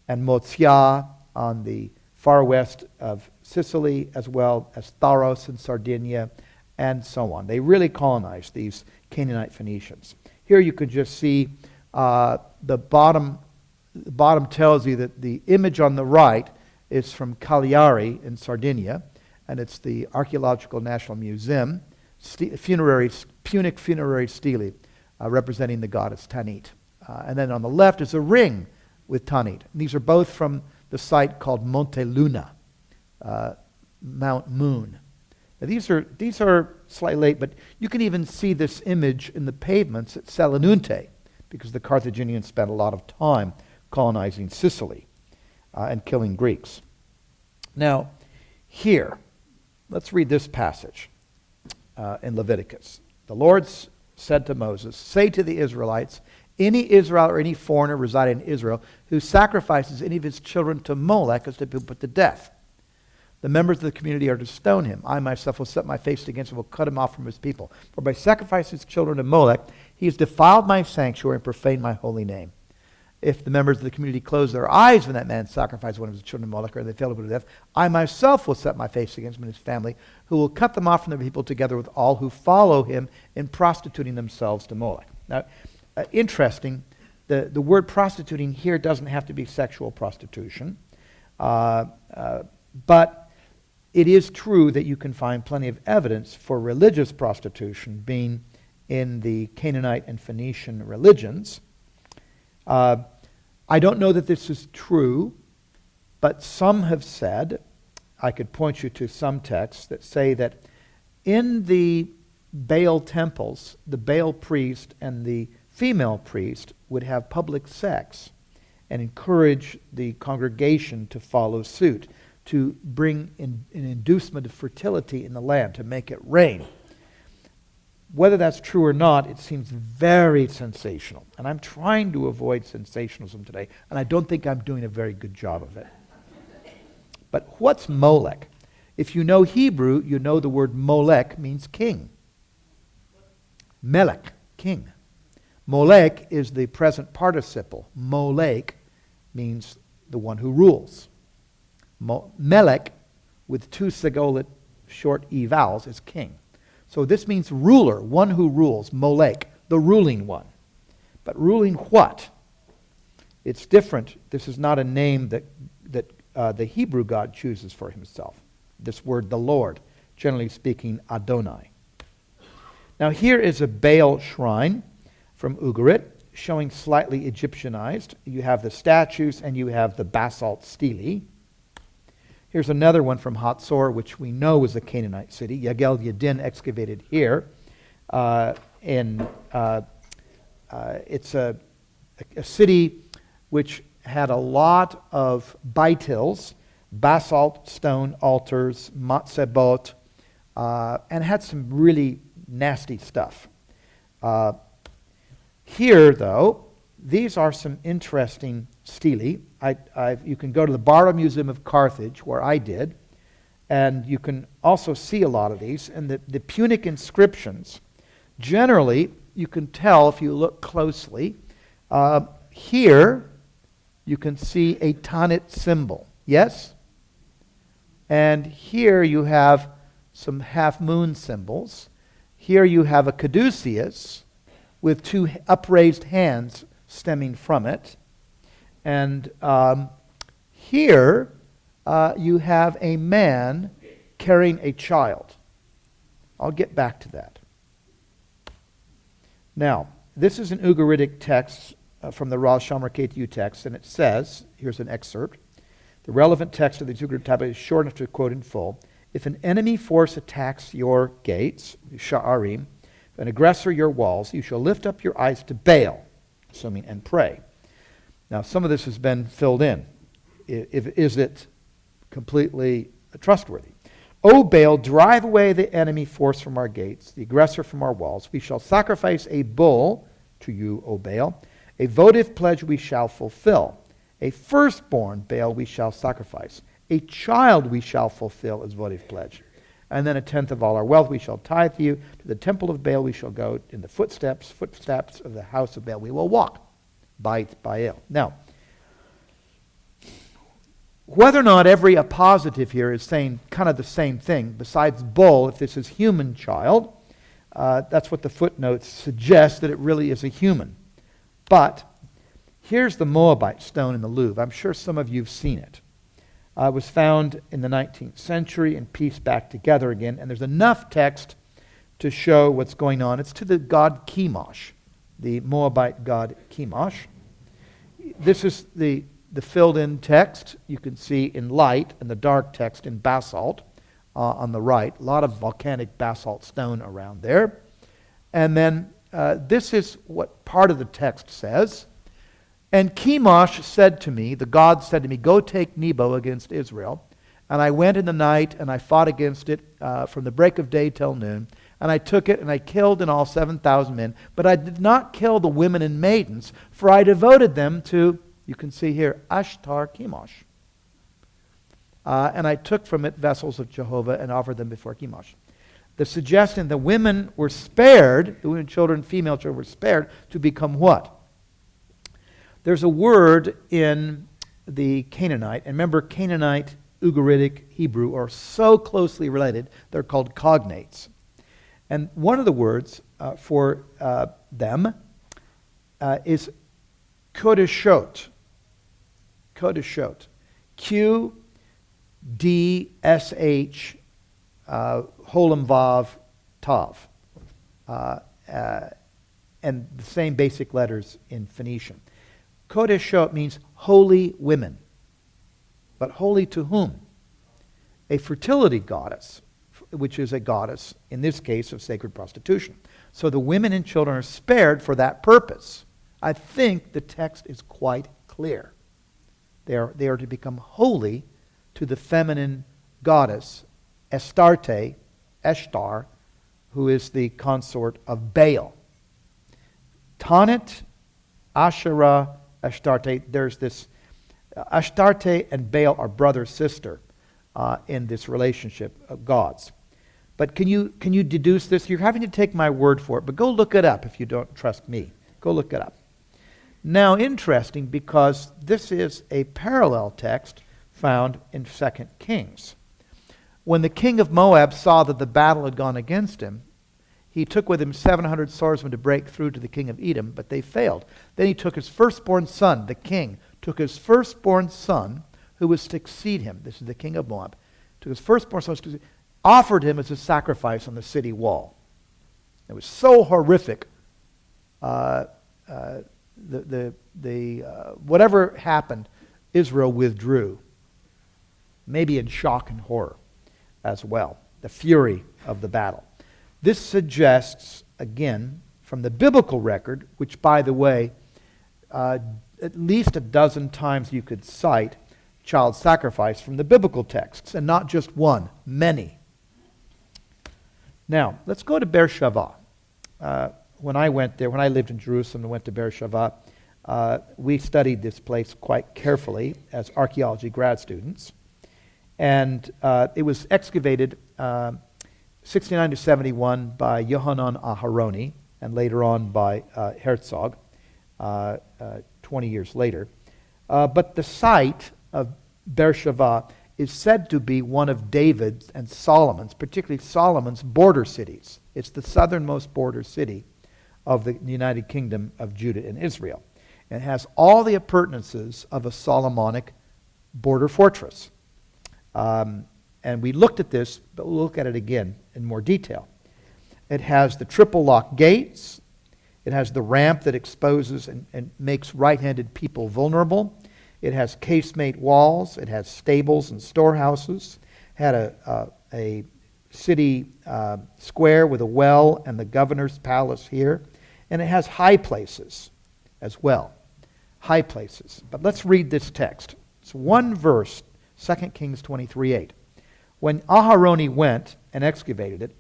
and Motsia on the far west of Sicily, as well as Tharos in Sardinia, and so on. They really colonized these Canaanite Phoenicians. Here you can just see the bottom tells you that the image on the right is from Cagliari in Sardinia, and it's the Archaeological National Museum, Punic funerary stele representing the goddess Tanit. And then on the left is a ring with Tanit. And these are both from the site called Monte Luna, Mount Moon. Now these are slightly late, but you can even see this image in the pavements at Selinunte, because the Carthaginians spent a lot of time colonizing Sicily and killing Greeks. Now, here, let's read this passage in Leviticus. The Lord said to Moses, "Say to the Israelites, any Israel or any foreigner residing in Israel who sacrifices any of his children to Molech is to be put to death. The members of the community are to stone him. I myself will set my face against him, will cut him off from his people. For by sacrificing his children to Molech, he has defiled my sanctuary and profaned my holy name. If the members of the community close their eyes when that man sacrifices one of his children to Molech, or they fail to put to death, I myself will set my face against him and his family, who will cut them off from their people together with all who follow him in prostituting themselves to Molech." Now, interesting, the word prostituting here doesn't have to be sexual prostitution, but it is true that you can find plenty of evidence for religious prostitution being in the Canaanite and Phoenician religions. I don't know that this is true, but some have said, I could point you to some texts that say that in the Baal temples, the Baal priest and the female priest would have public sex and encourage the congregation to follow suit, to bring an inducement of fertility in the land, to make it rain. Whether that's true or not, it seems very sensational. And I'm trying to avoid sensationalism today, and I don't think I'm doing a very good job of it. But what's Molech? If you know Hebrew, you know the word Molech means king. Melech, king. Molech is the present participle. Molech means the one who rules. Melech, with two Segolite short E vowels, is king. So this means ruler, one who rules, Molech, the ruling one. But ruling what? It's different. This is not a name that the Hebrew God chooses for himself. This word, the Lord, generally speaking, Adonai. Now here is a Baal shrine from Ugarit, showing slightly Egyptianized. You have the statues and you have the basalt stele. Here's another one from Hatzor, which we know is a Canaanite city. Yagel Yadin excavated here. It's a city which had a lot of baitils, basalt stone altars, matzebot, and had some really nasty stuff. Here, though, these are some interesting stele. You can go to the Barra Museum of Carthage, where I did, and you can also see a lot of these. And the Punic inscriptions, generally, you can tell if you look closely. Here, you can see a Tanit symbol, yes? And here you have some half-moon symbols. Here you have a caduceus with two upraised hands stemming from it. And here you have a man carrying a child. I'll get back to that. Now, this is an Ugaritic text from the Ras Shamar KTU text, and it says, here's an excerpt, the relevant text of the Ugaritic tablet is short enough to quote in full. If an enemy force attacks your gates, sha'arim, an aggressor your walls, you shall lift up your eyes to Baal, assuming, and pray. Now, some of this has been filled in. Is it completely trustworthy? O Baal, drive away the enemy force from our gates, the aggressor from our walls. We shall sacrifice a bull to you, O Baal. A votive pledge we shall fulfill. A firstborn, Baal, we shall sacrifice. A child we shall fulfill as votive pledge. And then a tenth of all our wealth we shall tithe you. To the temple of Baal we shall go. In the footsteps of the house of Baal we will walk. Bait Baal. Now, whether or not every appositive here is saying kind of the same thing, besides bull, if this is human child, that's what the footnotes suggest, that it really is a human. But here's the Moabite stone in the Louvre. I'm sure some of you have seen it. It was found in the 19th century and pieced back together again, and there's enough text to show what's going on. It's to the god Chemosh, the Moabite god Chemosh. This is the filled-in text you can see in light, and the dark text in basalt on the right. A lot of volcanic basalt stone around there. And then this is what part of the text says. And Chemosh said to me, the god said to me, go take Nebo against Israel. And I went in the night, and I fought against it from the break of day till noon. And I took it, and I killed in all 7,000 men. But I did not kill the women and maidens, for I devoted them to, you can see here, Ashtar Chemosh. And I took from it vessels of Jehovah and offered them before Chemosh. The suggestion the women were spared, the women, children, female children were spared to become what? There's a word in the Canaanite, and remember Canaanite, Ugaritic, Hebrew are so closely related, they're called cognates. And one of the words for them is Kodeshot. Kodeshot. Q-D-S-H Holam Vav Tav. And the same basic letters in Phoenician. Kodeshot means holy women. But holy to whom? A fertility goddess, which is a goddess, in this case, of sacred prostitution. So the women and children are spared for that purpose. I think the text is quite clear. They are to become holy to the feminine goddess, Astarte, Eshtar, who is the consort of Baal. Tanit, Asherah, Astarte, there's this, Astarte and Baal are brother-sister in this relationship of gods. But can you deduce this? You're having to take my word for it, but go look it up if you don't trust me. Go look it up. Now, interesting, because this is a parallel text found in 2 Kings. When the king of Moab saw that the battle had gone against him, he took with him 700 swordsmen to break through to the king of Edom, but they failed. Then he took his firstborn son, the king, took his firstborn son, who was to succeed him. This is the king of Moab. Took his firstborn son, offered him as a sacrifice on the city wall. It was so horrific. Whatever happened, Israel withdrew, maybe in shock and horror as well. The fury of the battle. This suggests, again, from the biblical record, which, by the way, at least a dozen times you could cite child sacrifice from the biblical texts, and not just one, many. Now, let's go to Beersheba. When I went there, when I lived in Jerusalem and went to Beersheba, we studied this place quite carefully as archaeology grad students. And it was excavated 69 to 71 by Yohanan Aharoni, and later on by Herzog, 20 years later. But the site of Beersheba is said to be one of David's and Solomon's, particularly Solomon's, border cities. It's the southernmost border city of the United Kingdom of Judah and Israel. And it has all the appurtenances of a Solomonic border fortress. And we looked at this, but we'll look at it again in more detail. It has the triple lock gates. It has the ramp that exposes and makes right-handed people vulnerable. It has casemate walls. It has stables and storehouses. It had a city square with a well and the governor's palace here. And it has high places as well. High places. But let's read this text. It's one verse, 2 Kings 23:8. When Aharoni went and excavated it,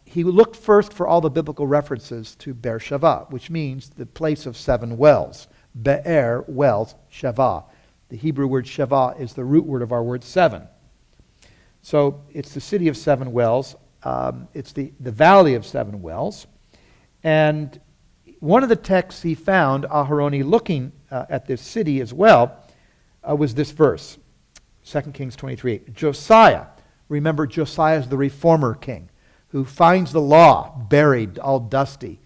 he looked first for all the biblical references to Beersheba, which means the place of seven wells. Be'er, wells, Sheva. The Hebrew word Sheva is the root word of our word seven. So it's the city of seven wells. It's the valley of seven wells. And one of the texts he found, Aharoni looking at this city as well, was this verse, 2 Kings 23:8. Josiah, remember Josiah is the reformer king, who finds the law buried, all dusty,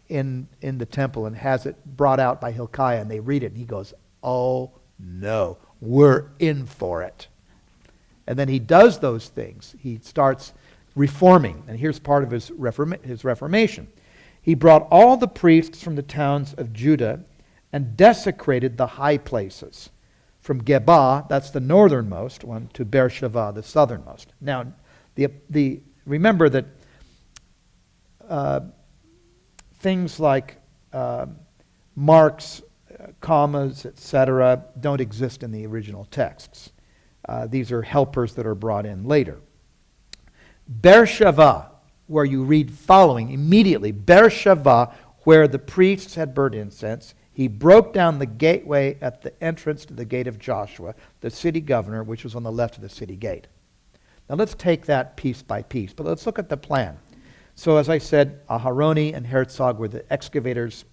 in the temple and has it brought out by Hezekiah, and they read it, and he goes, oh no, we're in for it. And then he does those things. He starts reforming, and here's part of his reformation. He brought all the priests from the towns of Judah and desecrated the high places, from Geba, that's the northernmost one, to Beersheba, the southernmost. Now, remember that things like marks, commas, etc., don't exist in the original texts. These are helpers that are brought in later. Beersheba, where you read following immediately, Beersheba, where the priests had burnt incense, he broke down the gateway at the entrance to the gate of Joshua, the city governor, which was on the left of the city gate. Now let's take that piece by piece, but let's look at the plan. So as I said, Aharoni and Herzog were the excavators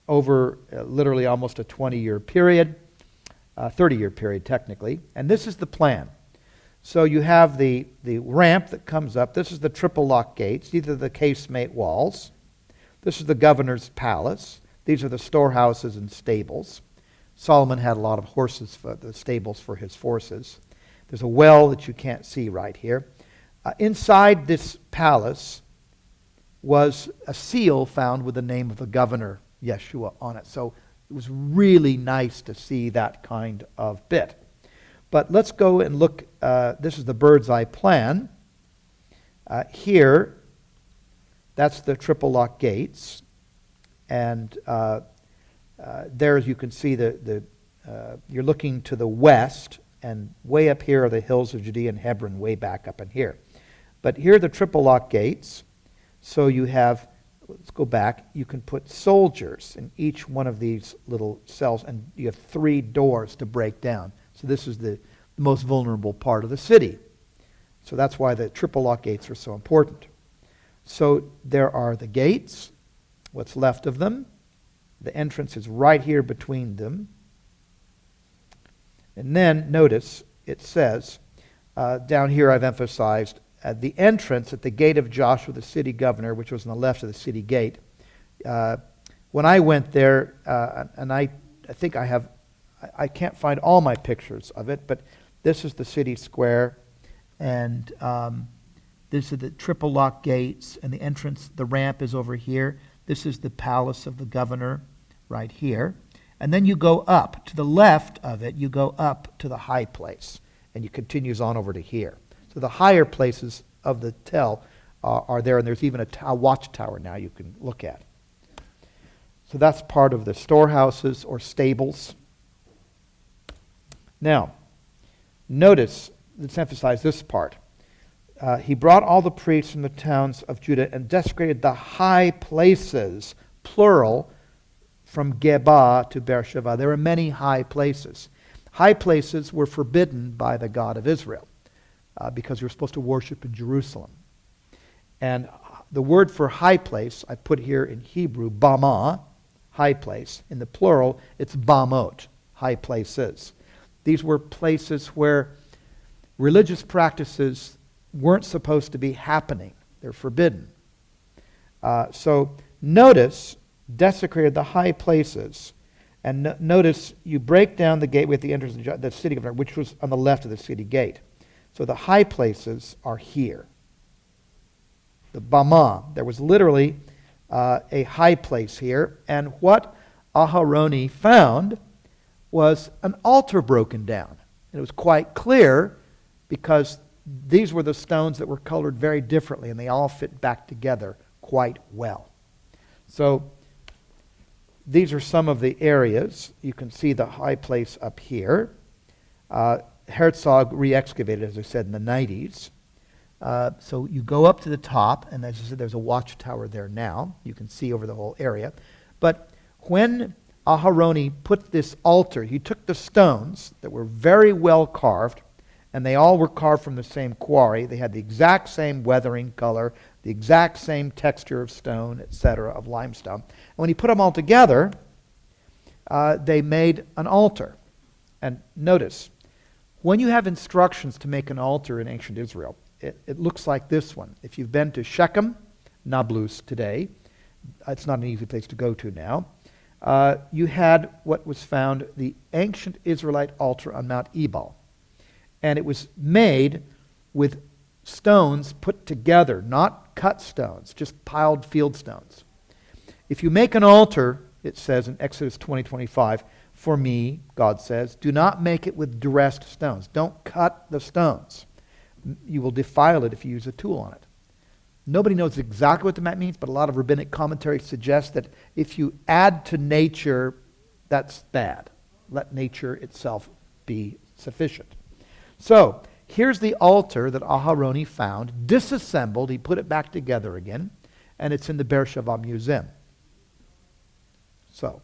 over literally almost a 20-year period, 30-year period technically, and this is the plan. So you have the ramp that comes up. This is the triple lock gates. These are the casemate walls. This is the governor's palace. These are the storehouses and stables. Solomon had a lot of horses for the stables for his forces. There's a well that you can't see right here. Inside this palace was a seal found with the name of the governor, Yeshua, on it. So it was really nice to see that kind of bit. But let's go and look. This is the bird's eye plan. Here, that's the triple lock gates. And there, as you can see, you're looking to the west, and way up here are the hills of Judea and Hebron, way back up in here. But here are the triple lock gates. So you have, let's go back, you can put soldiers in each one of these little cells, and you have 3 doors to break down. So this is the most vulnerable part of the city. So that's why the triple lock gates are so important. So there are the gates, what's left of them. The entrance is right here between them. And then notice it says, down here I've emphasized, the entrance at the gate of Joshua, the city governor, which was on the left of the city gate. When I went there, and I think I can't find all my pictures of it, but this is the city square, and this is the triple lock gates, and the entrance, the ramp is over here. This is the palace of the governor right here. And then you go up. To the left of it, you go up to the high place, and it continues on over to here. So the higher places of the tell are there, and there's even a watchtower now you can look at. So that's part of the storehouses or stables. Now, notice, let's emphasize this part. He brought all the priests from the towns of Judah and desecrated the high places, plural, from Geba to Beersheba. There are many high places. High places were forbidden by the God of Israel because you're supposed to worship in Jerusalem. And the word for high place, I put here in Hebrew, bama, high place. In the plural, it's bamot, high places. These were places where religious practices weren't supposed to be happening. They're forbidden. So notice, desecrated the high places. And notice you break down the gateway at the entrance of the city governor, which was on the left of the city gate. So the high places are here. The Bama, there was literally a high place here. And what Aharoni found was an altar broken down. And it was quite clear because these were the stones that were colored very differently, and they all fit back together quite well. So these are some of the areas. You can see the high place up here. Herzog re-excavated, as I said, in the 90s. So you go up to the top, and as I said, there's a watchtower there now. You can see over the whole area. But when Aharoni put this altar, he took the stones that were very well carved, and they all were carved from the same quarry. They had the exact same weathering color, the exact same texture of stone, etc., of limestone. And when he put them all together, they made an altar. And notice, when you have instructions to make an altar in ancient Israel, it looks like this one. If you've been to Shechem, Nablus today, it's not an easy place to go to now, you had what was found the ancient Israelite altar on Mount Ebal. And it was made with stones put together, not cut stones, just piled field stones. If you make an altar, it says in Exodus 20:25, for me, God says, do not make it with dressed stones. Don't cut the stones. You will defile it if you use a tool on it. Nobody knows exactly what that means, but a lot of rabbinic commentaries suggest that if you add to nature, that's bad. Let nature itself be sufficient. So, here's the altar that Aharoni found, disassembled. He put it back together again, and it's in the Beersheba Museum. So,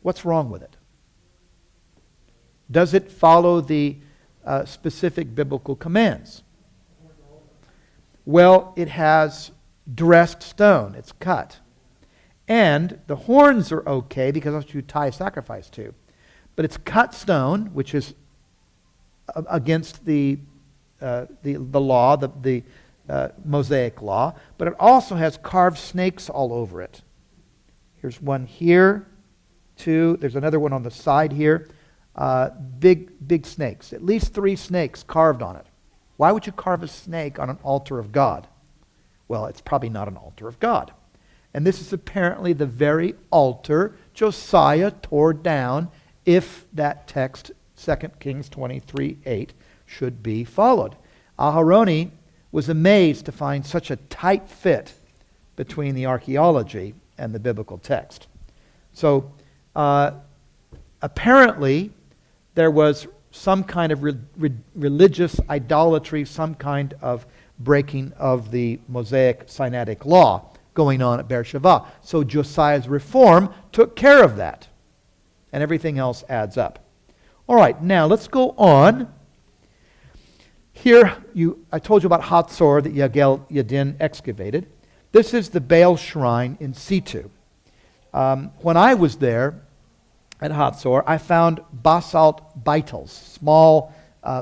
what's wrong with it? Does it follow the specific biblical commands? Well, it has dressed stone. It's cut. And the horns are okay because that's what you tie a sacrifice to. But it's cut stone, which is against the law, the Mosaic law. But it also has carved snakes all over it. Here's one here, two. There's another one on the side here. Big snakes. At least 3 snakes carved on it. Why would you carve a snake on an altar of God? Well, it's probably not an altar of God. And this is apparently the very altar Josiah tore down if that text, 2 Kings 23:8, should be followed. Aharoni was amazed to find such a tight fit between the archaeology and the biblical text. So apparently there was some kind of religious idolatry, some kind of breaking of the Mosaic Sinaitic law going on at Beersheba. So Josiah's reform took care of that. And everything else adds up. All right, now let's go on. Here, I told you about Hatzor that Yagel Yadin excavated. This is the Baal shrine in situ. When I was there at Hatzor, I found basalt beitels, small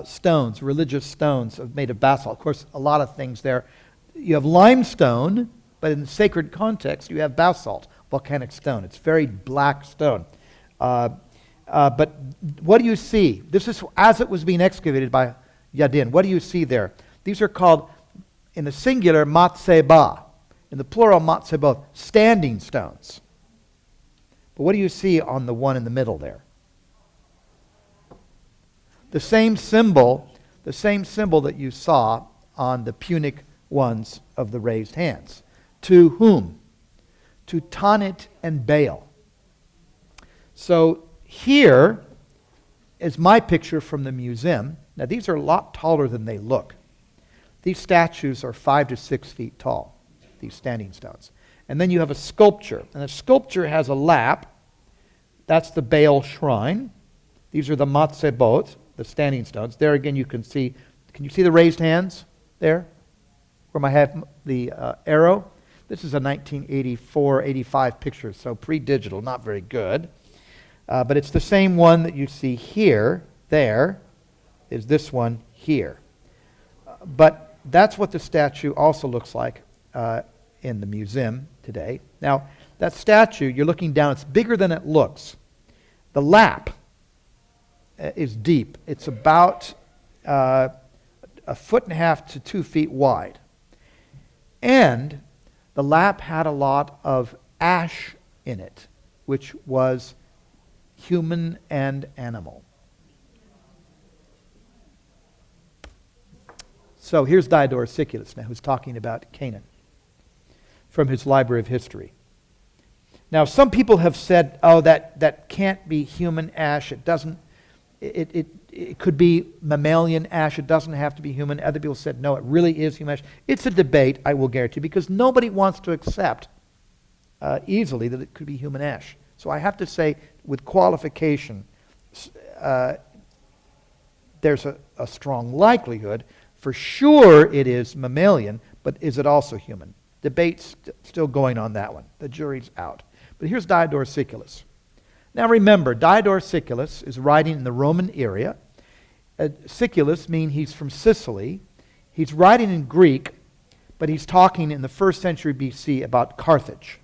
stones, religious stones made of basalt. Of course, a lot of things there. You have limestone, but in the sacred context, you have basalt, volcanic stone. It's very black stone. But what do you see? This is as it was being excavated by Yadin. What do you see there? These are called, in the singular, matzeba. In the plural, matzebot, standing stones. But what do you see on the one in the middle there? The same symbol that you saw on the Punic ones of the raised hands. To whom? To Tanit and Baal. So here is my picture from the museum. Now these are a lot taller than they look. These statues are 5 to 6 feet tall, these standing stones. And then you have a sculpture. And the sculpture has a lap. That's the Baal shrine. These are the matzebot, the standing stones. There again you can see the raised hands there? Where I have the arrow? This is a 1984-85 picture, so pre-digital, not very good. But it's the same one that you see here, there, is this one here. But that's what the statue also looks like in the museum today. Now, that statue, you're looking down, it's bigger than it looks. The lap is deep. It's about 1.5 to 2 feet wide. And the lap had a lot of ash in it, which was human and animal. So here's Diodorus Siculus now, who's talking about Canaan from his Library of History. Now, some people have said, oh, that can't be human ash. It doesn't, it could be mammalian ash. It doesn't have to be human. Other people said, no, it really is human ash. It's a debate, I will guarantee, because nobody wants to accept easily that it could be human ash. So I have to say, with qualification, there's a strong likelihood. For sure it is mammalian, but is it also human? Debate's still going on that one. The jury's out. But here's Diodorus Siculus. Now remember, Diodorus Siculus is writing in the Roman area. Siculus means he's from Sicily. He's writing in Greek, but he's talking in the 1st century BC about Carthage,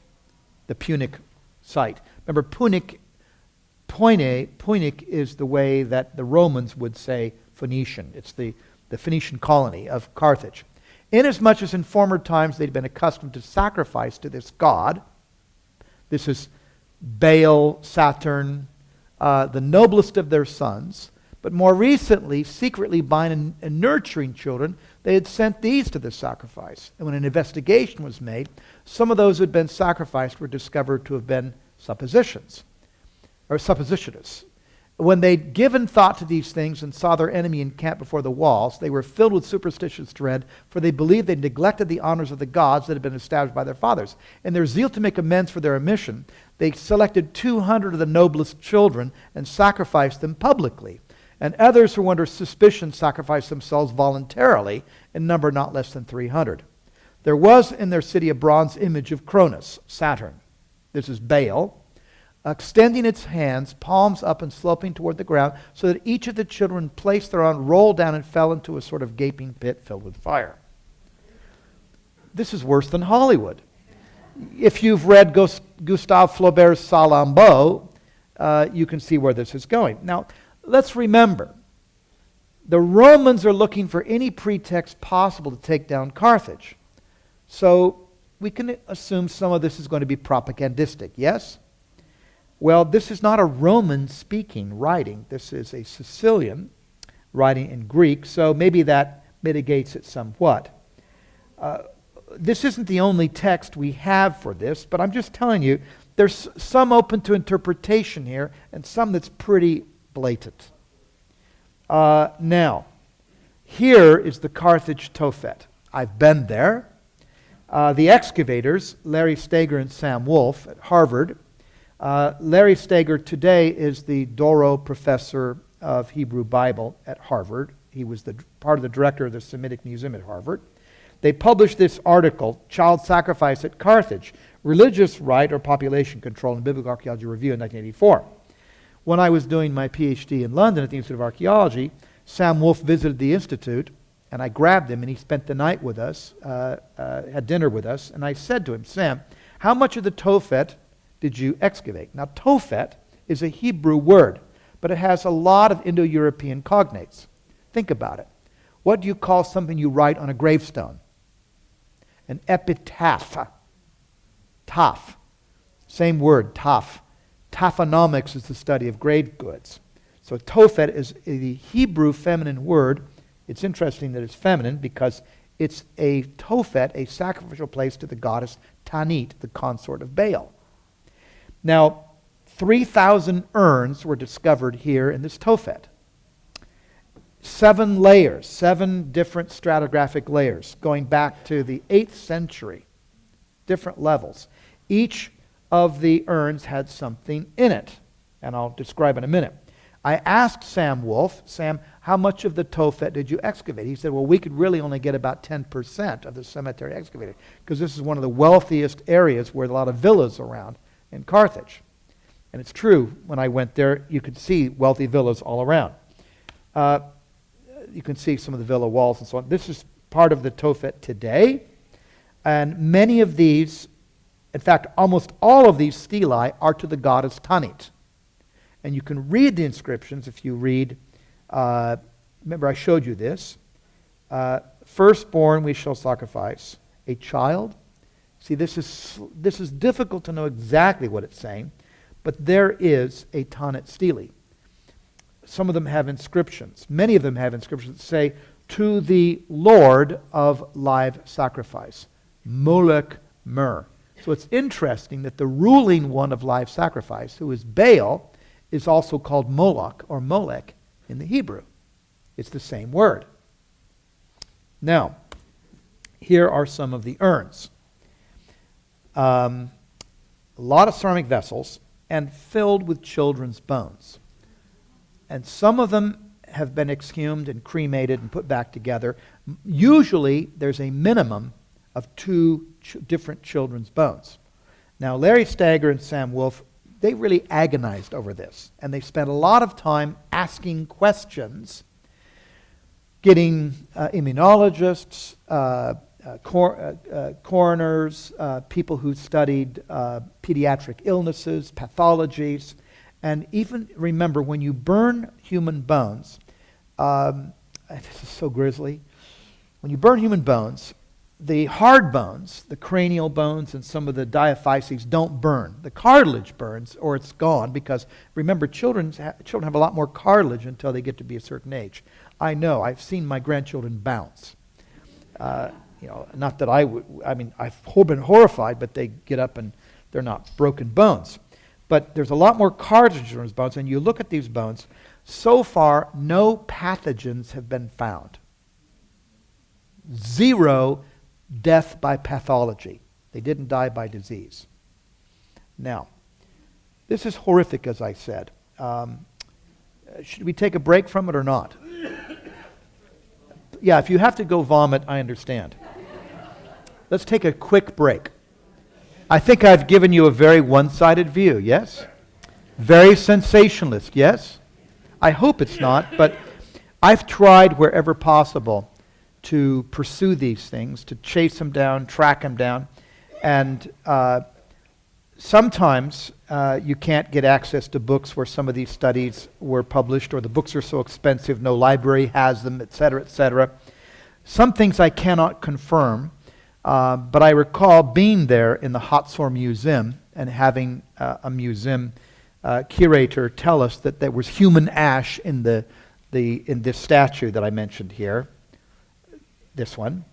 the Punic site. Remember, Punic is the way that the Romans would say Phoenician. It's the Phoenician colony of Carthage. Inasmuch as in former times they'd been accustomed to sacrifice to this god, this is Baal, Saturn, the noblest of their sons, but more recently, secretly buying and nurturing children, they had sent these to the sacrifice. And when an investigation was made, some of those who had been sacrificed were discovered to have been suppositions, or supposititious. When they'd given thought to these things and saw their enemy encamped before the walls, they were filled with superstitious dread, for they believed they neglected the honors of the gods that had been established by their fathers. In their zeal to make amends for their omission, they selected 200 of the noblest children and sacrificed them publicly. And others who were under suspicion sacrificed themselves voluntarily, in number not less than 300. There was in their city a bronze image of Cronus, Saturn. This is Baal, extending its hands, palms up and sloping toward the ground, so that each of the children placed thereon rolled down and fell into a sort of gaping pit filled with fire. This is worse than Hollywood. If you've read Gustave Flaubert's Salammbô, you can see where this is going. Now, let's remember, the Romans are looking for any pretext possible to take down Carthage. So we can assume some of this is going to be propagandistic, yes? Well, this is not a Roman-speaking writing. This is a Sicilian writing in Greek, so maybe that mitigates it somewhat. This isn't the only text we have for this, but I'm just telling you, there's some open to interpretation here and some that's pretty blatant. Now, here is the Carthage Tophet. I've been there. The excavators, Larry Steger and Sam Wolf at Harvard. Larry Steger today is the Doro Professor of Hebrew Bible at Harvard. He was part of the director of the Semitic Museum at Harvard. They published this article, Child Sacrifice at Carthage, Religious Rite or Population Control in Biblical Archaeology Review in 1984. When I was doing my PhD in London at the Institute of Archaeology, Sam Wolf visited the Institute, and I grabbed him, and he spent the night with us, had dinner with us, and I said to him, Sam, how much of the Tophet did you excavate? Now, Tophet is a Hebrew word, but it has a lot of Indo-European cognates. Think about it. What do you call something you write on a gravestone? An epitaph. Taf. Same word, taf. Taphonomics is the study of grave goods. So Tophet is the Hebrew feminine word. It's interesting that it's feminine because it's a Tophet, a sacrificial place to the goddess Tanit, the consort of Baal. Now, 3,000 urns were discovered here in this Tophet. 7 layers, 7 different stratigraphic layers going back to the 8th century, different levels. Each of the urns had something in it, and I'll describe in a minute. I asked Sam Wolf, Sam, how much of the Tophet did you excavate? He said, well, we could really only get about 10% of the cemetery excavated, because this is one of the wealthiest areas where there are a lot of villas around in Carthage. And it's true, when I went there, you could see wealthy villas all around. You can see some of the villa walls and so on. This is part of the Tophet today. And many of these, in fact, almost all of these stelae are to the goddess Tanit. And you can read the inscriptions if you read, remember I showed you this. Firstborn we shall sacrifice, a child. See, this is difficult to know exactly what it's saying, but there is a Tanit stele. Some of them have inscriptions. Many of them have inscriptions that say, to the Lord of live sacrifice, Molech Mer. So it's interesting that the ruling one of live sacrifice, who is Baal, is also called Moloch or Molech in the Hebrew. It's the same word. Now, here are some of the urns. A lot of ceramic vessels and filled with children's bones. And some of them have been exhumed and cremated and put back together. Usually, there's a minimum of two different children's bones. Now, Larry Stagger and Sam Wolf, they really agonized over this. And they spent a lot of time asking questions, getting immunologists, coroners, people who studied pediatric illnesses, pathologies, and even remember when you burn human bones, this is so grisly, when you burn human bones, the hard bones, the cranial bones and some of the diaphyses don't burn. The cartilage burns or it's gone because, remember, children have a lot more cartilage until they get to be a certain age. I know, I've seen my grandchildren bounce. Not that I've been horrified, but they get up and they're not broken bones. But there's a lot more cartilage in those bones, and you look at these bones, so far no pathogens have been found. 0 death by pathology. They didn't die by disease. Now, this is horrific, as I said. Should we take a break from it or not? Yeah, if you have to go vomit, I understand. Let's take a quick break. I think I've given you a very one-sided view, yes? Very sensationalist, yes? I hope it's not, but I've tried wherever possible to pursue these things, to chase them down, track them down, and sometimes you can't get access to books where some of these studies were published, or the books are so expensive, no library has them, etc., etc. Some things I cannot confirm, but I recall being there in the Hatzor Museum and having a museum curator tell us that there was human ash in this statue that I mentioned here. This one.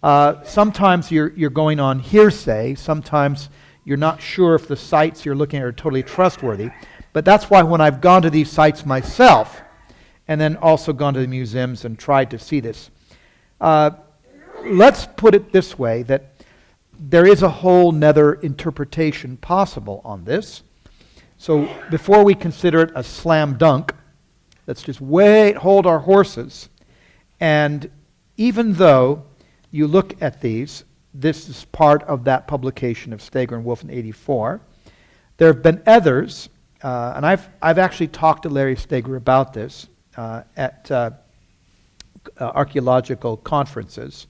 Sometimes you're going on hearsay. Sometimes you're not sure if the sites you're looking at are totally trustworthy. But that's why when I've gone to these sites myself, and then also gone to the museums and tried to see this, let's put it this way, that there is a whole nother interpretation possible on this. So before we consider it a slam dunk, let's just hold our horses, and even though you look at these, this is part of that publication of Steger and Wolf in '84. There have been others, and I've actually talked to Larry Steger about this at archaeological conferences.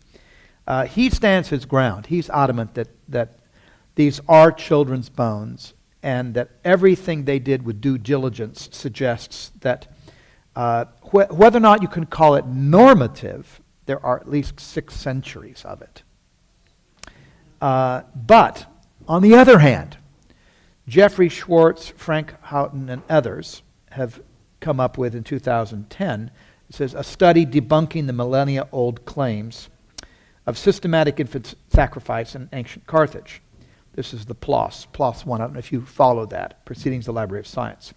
He stands his ground. He's adamant that these are children's bones, and that everything they did with due diligence suggests that whether or not you can call it normative, there are at least 6 centuries of it. But, on the other hand, Jeffrey Schwartz, Frank Houghton, and others have come up with, in 2010, it says, a study debunking the millennia-old claims of systematic infant sacrifice in ancient Carthage. This is the PLOS 1. I don't know if you follow that, Proceedings of the Library of Science.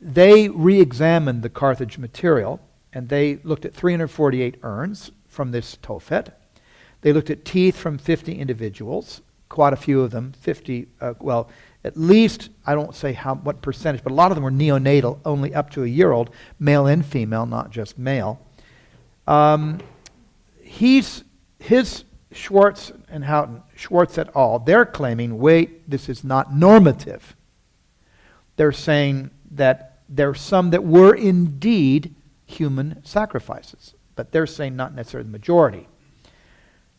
They re-examined the Carthage material, and they looked at 348 urns from this Tophet. They looked at teeth from 50 individuals, quite a few of them, 50, at least, I don't say what percentage, but a lot of them were neonatal, only up to a year old, male and female, not just male. His Schwartz and Houghton, Schwartz et al., they're claiming, wait, this is not normative. They're saying that there are some that were indeed human sacrifices, but they're saying not necessarily the majority.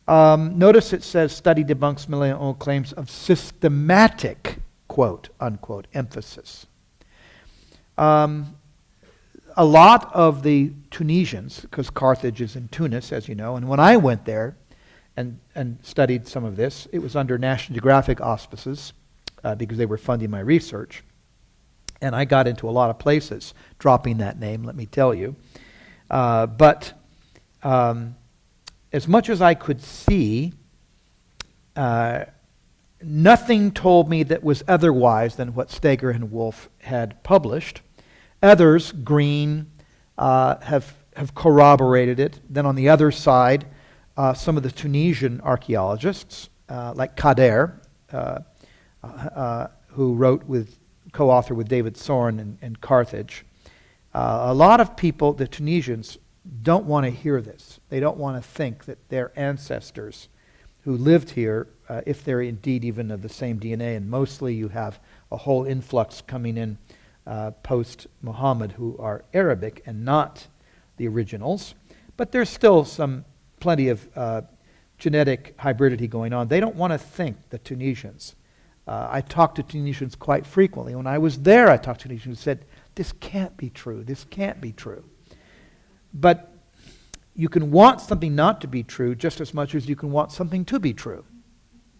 Notice it says study debunks millennial claims of systematic, quote, unquote, emphasis. A lot of the Tunisians, because Carthage is in Tunis, as you know, and when I went there and studied some of this, it was under National Geographic auspices because they were funding my research. And I got into a lot of places dropping that name, let me tell you. But as much as I could see, nothing told me that was otherwise than what Steger and Wolff had published. Others, Green, have corroborated it. Then on the other side, some of the Tunisian archaeologists, like Kader, who co-authored with David Soren in Carthage. A lot of people, the Tunisians, don't want to hear this. They don't want to think that their ancestors who lived here, if they're indeed even of the same DNA, and mostly you have a whole influx coming in post-Muhammad who are Arabic and not the originals, but there's still plenty of genetic hybridity going on. They don't want to think, the Tunisians. I talk to Tunisians quite frequently. When I was there, I talked to Tunisians who said, this can't be true, this can't be true. But you can want something not to be true just as much as you can want something to be true.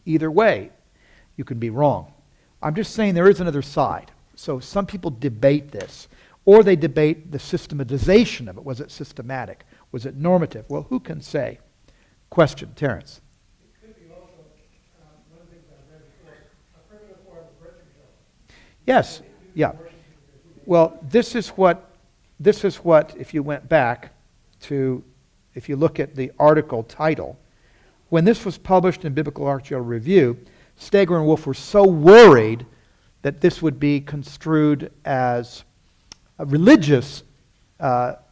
Either way, you can be wrong. I'm just saying there is another side. So some people debate this, or they debate the systematization of it. Was it systematic? Was it normative? Well, who can say? Question, Terence. It could be also, one of the things I read before, a primitive form of worship. Yes, yeah. Well, this is what, if you went back to, if you look at the article title, when this was published in Biblical Archaeology Review, Steger and Wolff were so worried that this would be construed as a religious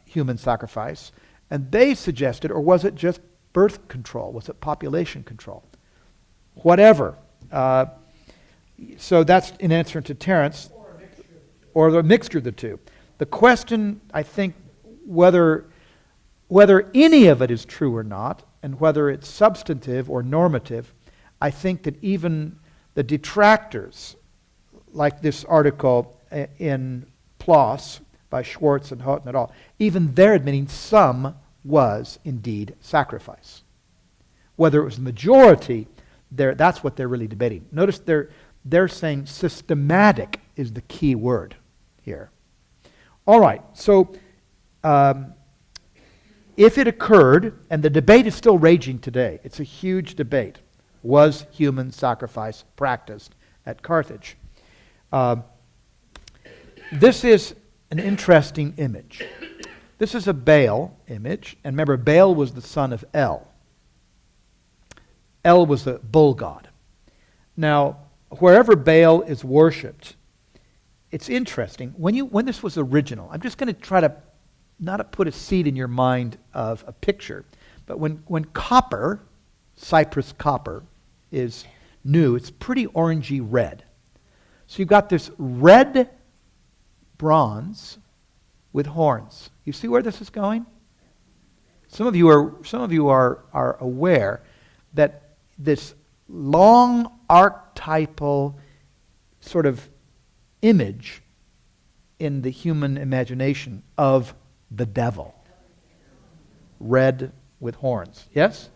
human sacrifice, and they suggested, or was it just birth control? Was it population control? Whatever. So that's in answer to Terence. Or the mixture of the two. The question, I think, whether any of it is true or not, and whether it's substantive or normative, I think that even the detractors, like this article in PLOS by Schwartz and Houghton et al., even they're admitting some was indeed sacrifice. Whether it was the majority, that's what they're really debating. Notice they're saying systematic is the key word here. All right, so if it occurred, and the debate is still raging today, it's a huge debate, was human sacrifice practiced at Carthage? This is an interesting image. This is a Baal image, and remember, Baal was the son of El. El was the bull god. Now, wherever Baal is worshipped, it's interesting. When this was original, I'm just going to try to not put a seed in your mind of a picture, but when copper, Cyprus copper, is new, it's pretty orangey red. So you've got this red bronze with horns. You see where this is going? Some of you are aware that this long archetypal sort of image in the human imagination of the devil. Red with horns. Yes?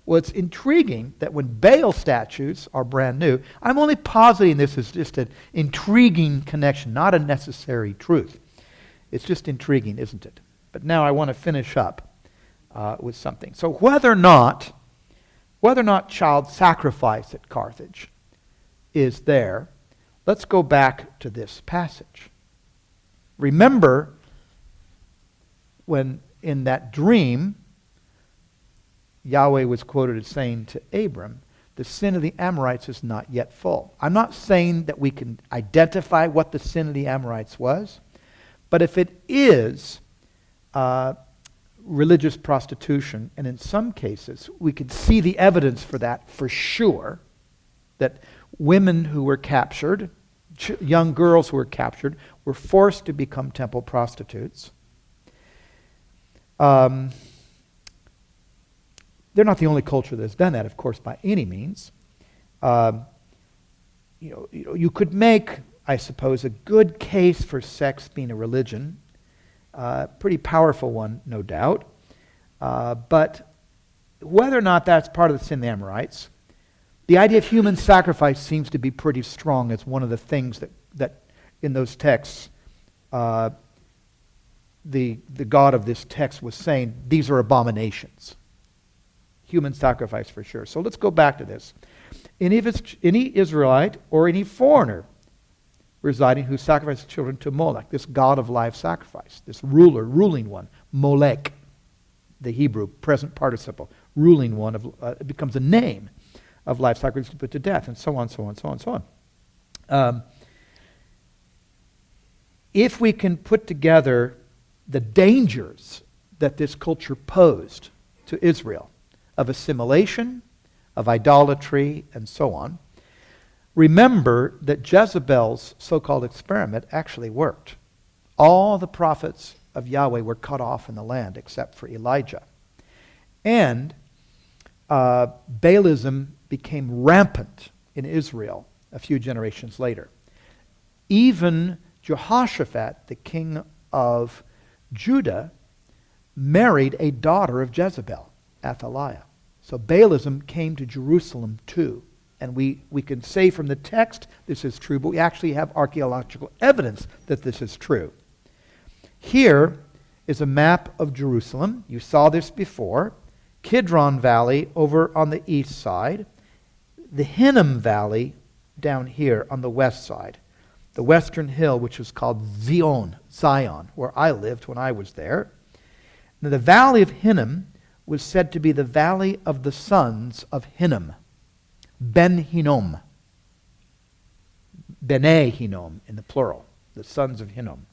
Well, it's intriguing that when Baal statues are brand new, I'm only positing this as just an intriguing connection, not a necessary truth. It's just intriguing, isn't it? But now I want to finish up with something. So whether or not child sacrifice at Carthage is there, let's go back to this passage. Remember when in that dream, Yahweh was quoted as saying to Abram, the sin of the Amorites is not yet full. I'm not saying that we can identify what the sin of the Amorites was, but if it is religious prostitution, and in some cases we could see the evidence for that for sure, that women who were captured, young girls who were captured, were forced to become temple prostitutes. They're not the only culture that's done that, of course, by any means. You could make, I suppose, a good case for sex being a religion. Pretty powerful one, no doubt. But whether or not that's part of the sin of the Amorites, the idea of human sacrifice seems to be pretty strong as one of the things that in those texts the God of this text was saying these are abominations. Human sacrifice for sure. So let's go back to this. Any Israelite or any foreigner residing who sacrifices children to Molech, this god of live sacrifice, this ruling one, Molech, the Hebrew present participle, ruling one it becomes a name of live sacrifice put to death, and so on, so on, so on, so on. If we can put together the dangers that this culture posed to Israel of assimilation, of idolatry, and so on, remember that Jezebel's so-called experiment actually worked. All the prophets of Yahweh were cut off in the land except for Elijah. And Baalism became rampant in Israel a few generations later. Even Jehoshaphat, the king of Judah, married a daughter of Jezebel, Athaliah. So Baalism came to Jerusalem too. And we can say from the text this is true, but we actually have archaeological evidence that this is true. Here is a map of Jerusalem. You saw this before. Kidron Valley over on the east side. The Hinnom Valley down here on the west side. The western hill, which was called Zion, where I lived when I was there. Now, the valley of Hinnom was said to be the valley of the sons of Hinnom. Ben Hinnom. Bene Hinnom in the plural, the sons of Hinnom.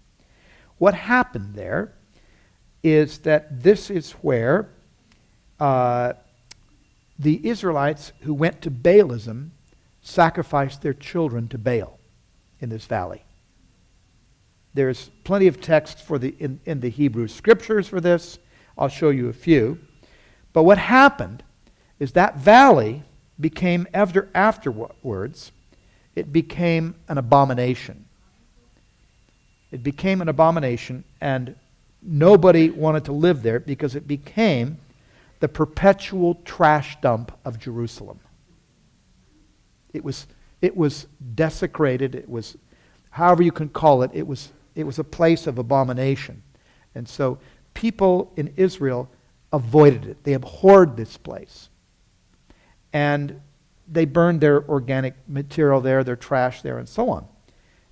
What happened there is that this is where the Israelites who went to Baalism sacrificed their children to Baal in this valley. There's plenty of text in the Hebrew scriptures for this. I'll show you a few. But what happened is that valley became, afterwards, it became an abomination. It became an abomination, and nobody wanted to live there because it became the perpetual trash dump of Jerusalem. It was desecrated. It was, however you can call it, it was a place of abomination. And so people in Israel avoided it. They abhorred this place. And they burned their organic material there, their trash there, and so on.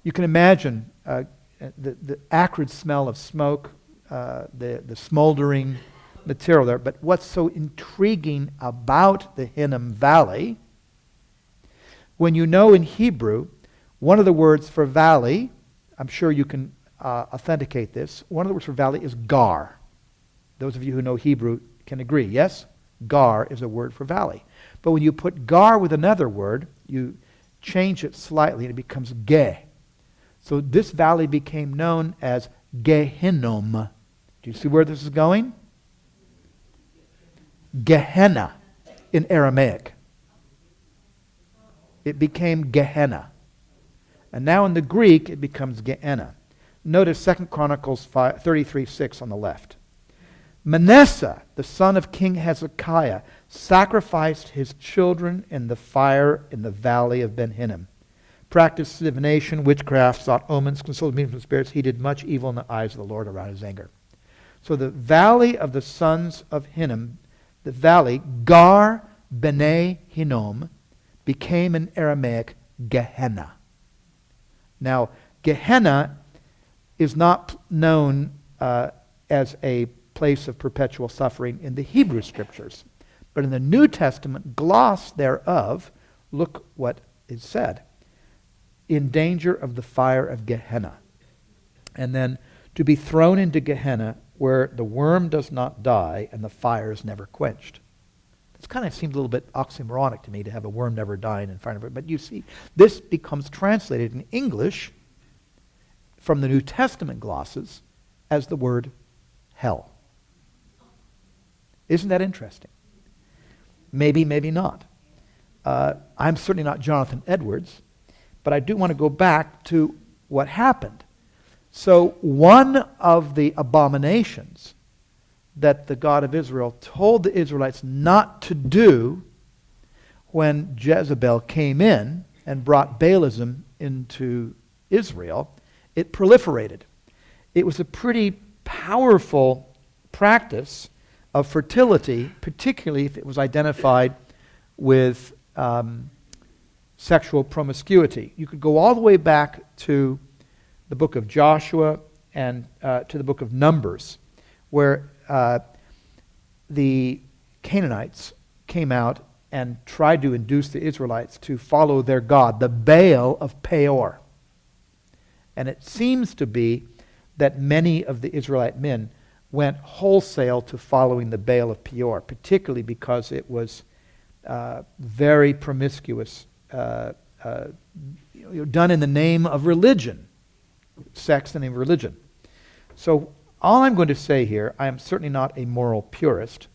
You can imagine the acrid smell of smoke, the smoldering material there. But what's so intriguing about the Hinnom Valley, when you know in Hebrew, one of the words for valley, I'm sure you can authenticate this, one of the words for valley is gar. Those of you who know Hebrew can agree, yes? Gar is a word for valley. But when you put gar with another word, you change it slightly and it becomes ge. So this valley became known as Gehinnom. Do you see where this is going? Gehenna in Aramaic. It became Gehenna. And now in the Greek, it becomes Gehenna. Notice 2 Chronicles 33:6 on the left. Manasseh, the son of King Hezekiah, sacrificed his children in the fire in the valley of Ben Hinnom. Practiced divination, witchcraft, sought omens, consulted meetings with spirits. He did much evil in the eyes of the Lord around his anger. So the valley of the sons of Hinnom, the valley, Gar Bene Hinnom, became in Aramaic Gehenna. Now, Gehenna is not known as a place of perpetual suffering in the Hebrew scriptures. But in the New Testament gloss thereof, look what is said. In danger of the fire of Gehenna. And then to be thrown into Gehenna where the worm does not die and the fire is never quenched. This kind of seems a little bit oxymoronic to me to have a worm never dying and fire never. But you see, this becomes translated in English from the New Testament glosses as the word hell. Isn't that interesting? Maybe, maybe not. I'm certainly not Jonathan Edwards, but I do want to go back to what happened. So one of the abominations that the God of Israel told the Israelites not to do when Jezebel came in and brought Baalism into Israel, it proliferated. It was a pretty powerful practice of fertility, particularly if it was identified with sexual promiscuity. You could go all the way back to the book of Joshua and to the book of Numbers, where the Canaanites came out and tried to induce the Israelites to follow their god, the Baal of Peor. And it seems to be that many of the Israelite men went wholesale to following the Baal of Peor, particularly because it was very promiscuous, done in the name of religion, sex in the name of religion. So all I'm going to say here, I am certainly not a moral purist.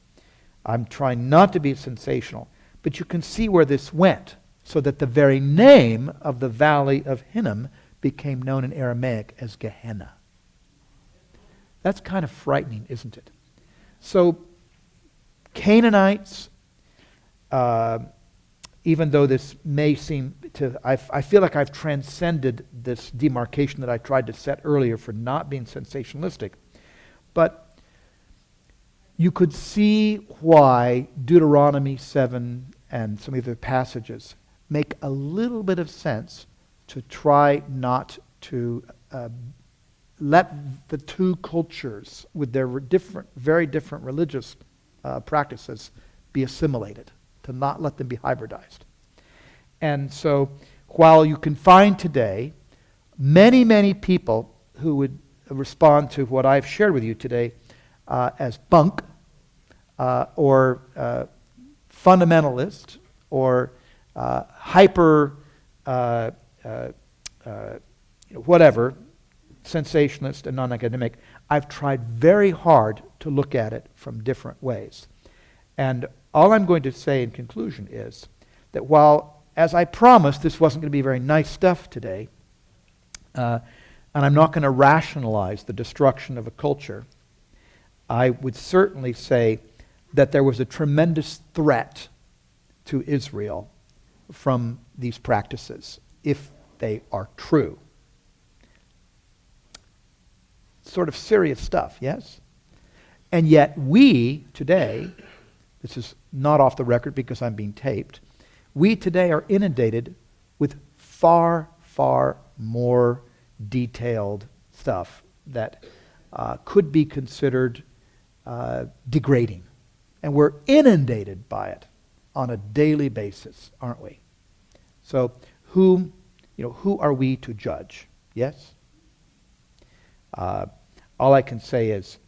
I'm trying not to be sensational, but you can see where this went, so that the very name of the valley of Hinnom became known in Aramaic as Gehenna. That's kind of frightening, isn't it? So Canaanites, even though this may seem to, I feel like I've transcended this demarcation that I tried to set earlier for not being sensationalistic, but you could see why Deuteronomy 7 and some of the passages make a little bit of sense to try not to let the two cultures with their very different religious practices be assimilated, to not let them be hybridized. And so while you can find today many, many people who would respond to what I've shared with you today as bunk or fundamentalist or hyper whatever, sensationalist and non-academic, I've tried very hard to look at it from different ways. And all I'm going to say in conclusion is that while, as I promised, this wasn't going to be very nice stuff today, and I'm not going to rationalize the destruction of a culture, I would certainly say that there was a tremendous threat to Israel from these practices, if they are true. Sort of serious stuff, yes? And yet we today, this is not off the record because I'm being taped, we today are inundated with far, far more detailed stuff that could be considered degrading. And we're inundated by it on a daily basis, aren't we? So who are we to judge? Yes? All I can say is,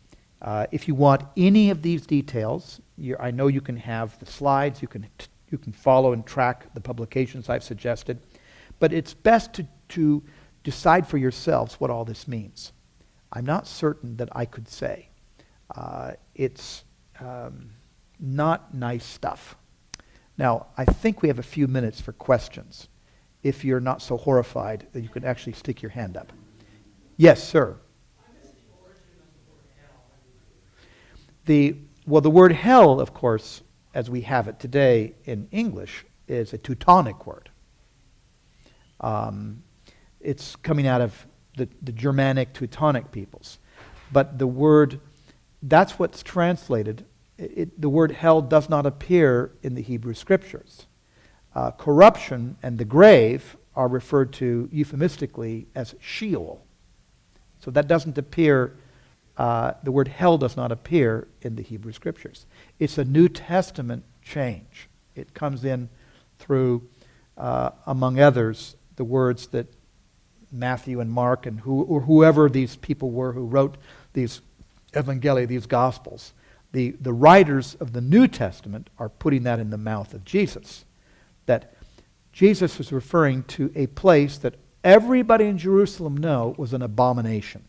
if you want any of these details, I know you can have the slides, you can follow and track the publications I've suggested, but it's best to decide for yourselves what all this means. I'm not certain that I could say. It's not nice stuff. Now, I think we have a few minutes for questions, if you're not so horrified that you can actually stick your hand up. Yes, sir. The word hell, of course, as we have it today in English, is a Teutonic word. It's coming out of the Germanic Teutonic peoples. But the word, that's what's translated. The word hell does not appear in the Hebrew Scriptures. Corruption and the grave are referred to euphemistically as Sheol. So that doesn't appear, the word hell does not appear in the Hebrew Scriptures. It's a New Testament change. It comes in through, among others, the words that Matthew and Mark and whoever these people were who wrote these Evangelia, these Gospels. The writers of the New Testament are putting that in the mouth of Jesus. That Jesus was referring to a place that everybody in Jerusalem knew was an abomination.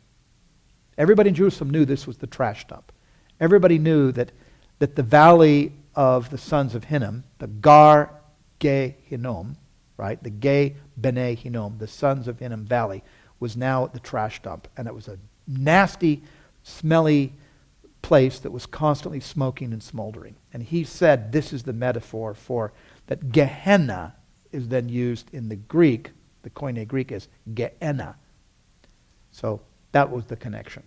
Everybody in Jerusalem knew this was the trash dump. Everybody knew that the valley of the sons of Hinnom, the Gar Ge Hinnom, right, the Ge Bene Hinnom, the sons of Hinnom Valley, was now the trash dump. And it was a nasty, smelly place that was constantly smoking and smoldering. And he said this is the metaphor for that. Gehenna is then used in the Greek, the Koine Greek is Gehenna. So that was the connection.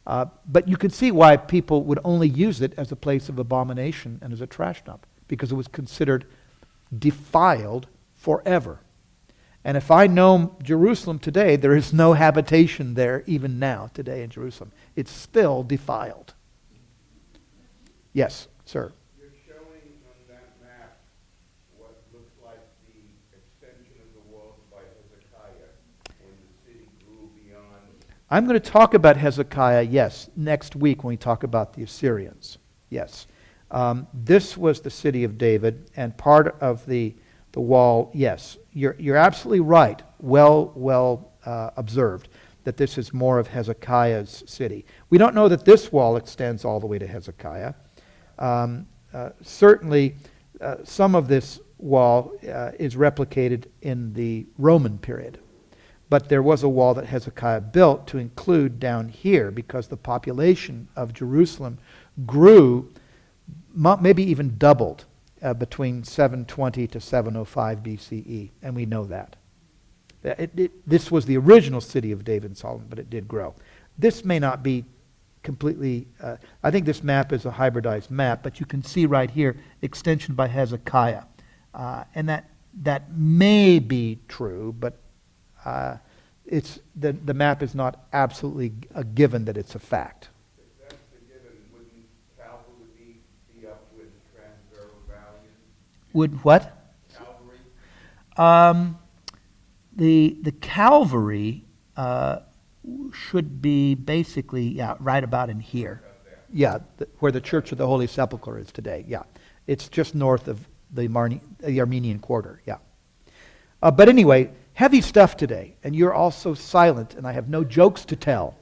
But you can see why people would only use it as a place of abomination and as a trash dump, because it was considered defiled forever. And if I know Jerusalem today, there is no habitation there even now, today in Jerusalem. It's still defiled. Yes, sir. You're showing on that map what looks like the extension of the walls by Hezekiah when the city grew beyond. I'm going to talk about Hezekiah, yes, next week when we talk about the Assyrians. Yes. This was the city of David, and part of the wall, yes. You're absolutely right. Well observed that this is more of Hezekiah's city. We don't know that this wall extends all the way to Hezekiah. Certainly, some of this wall is replicated in the Roman period. But there was a wall that Hezekiah built to include down here because the population of Jerusalem grew, maybe even doubled between 720 to 705 BCE, and we know that. This was the original city of David and Solomon, but it did grow. This may not be completely, I think this map is a hybridized map, but you can see right here, extension by Hezekiah. And that may be true, but it's the map is not absolutely a given that it's a fact. If that's a given, wouldn't Calvary be up with transversal values? Would what? Calvary? The Calvary should be basically, right about in here. Yeah, where the Church of the Holy Sepulchre is today, yeah. It's just north of the Armenian Quarter, yeah. But anyway, heavy stuff today, and you're all so silent, and I have no jokes to tell.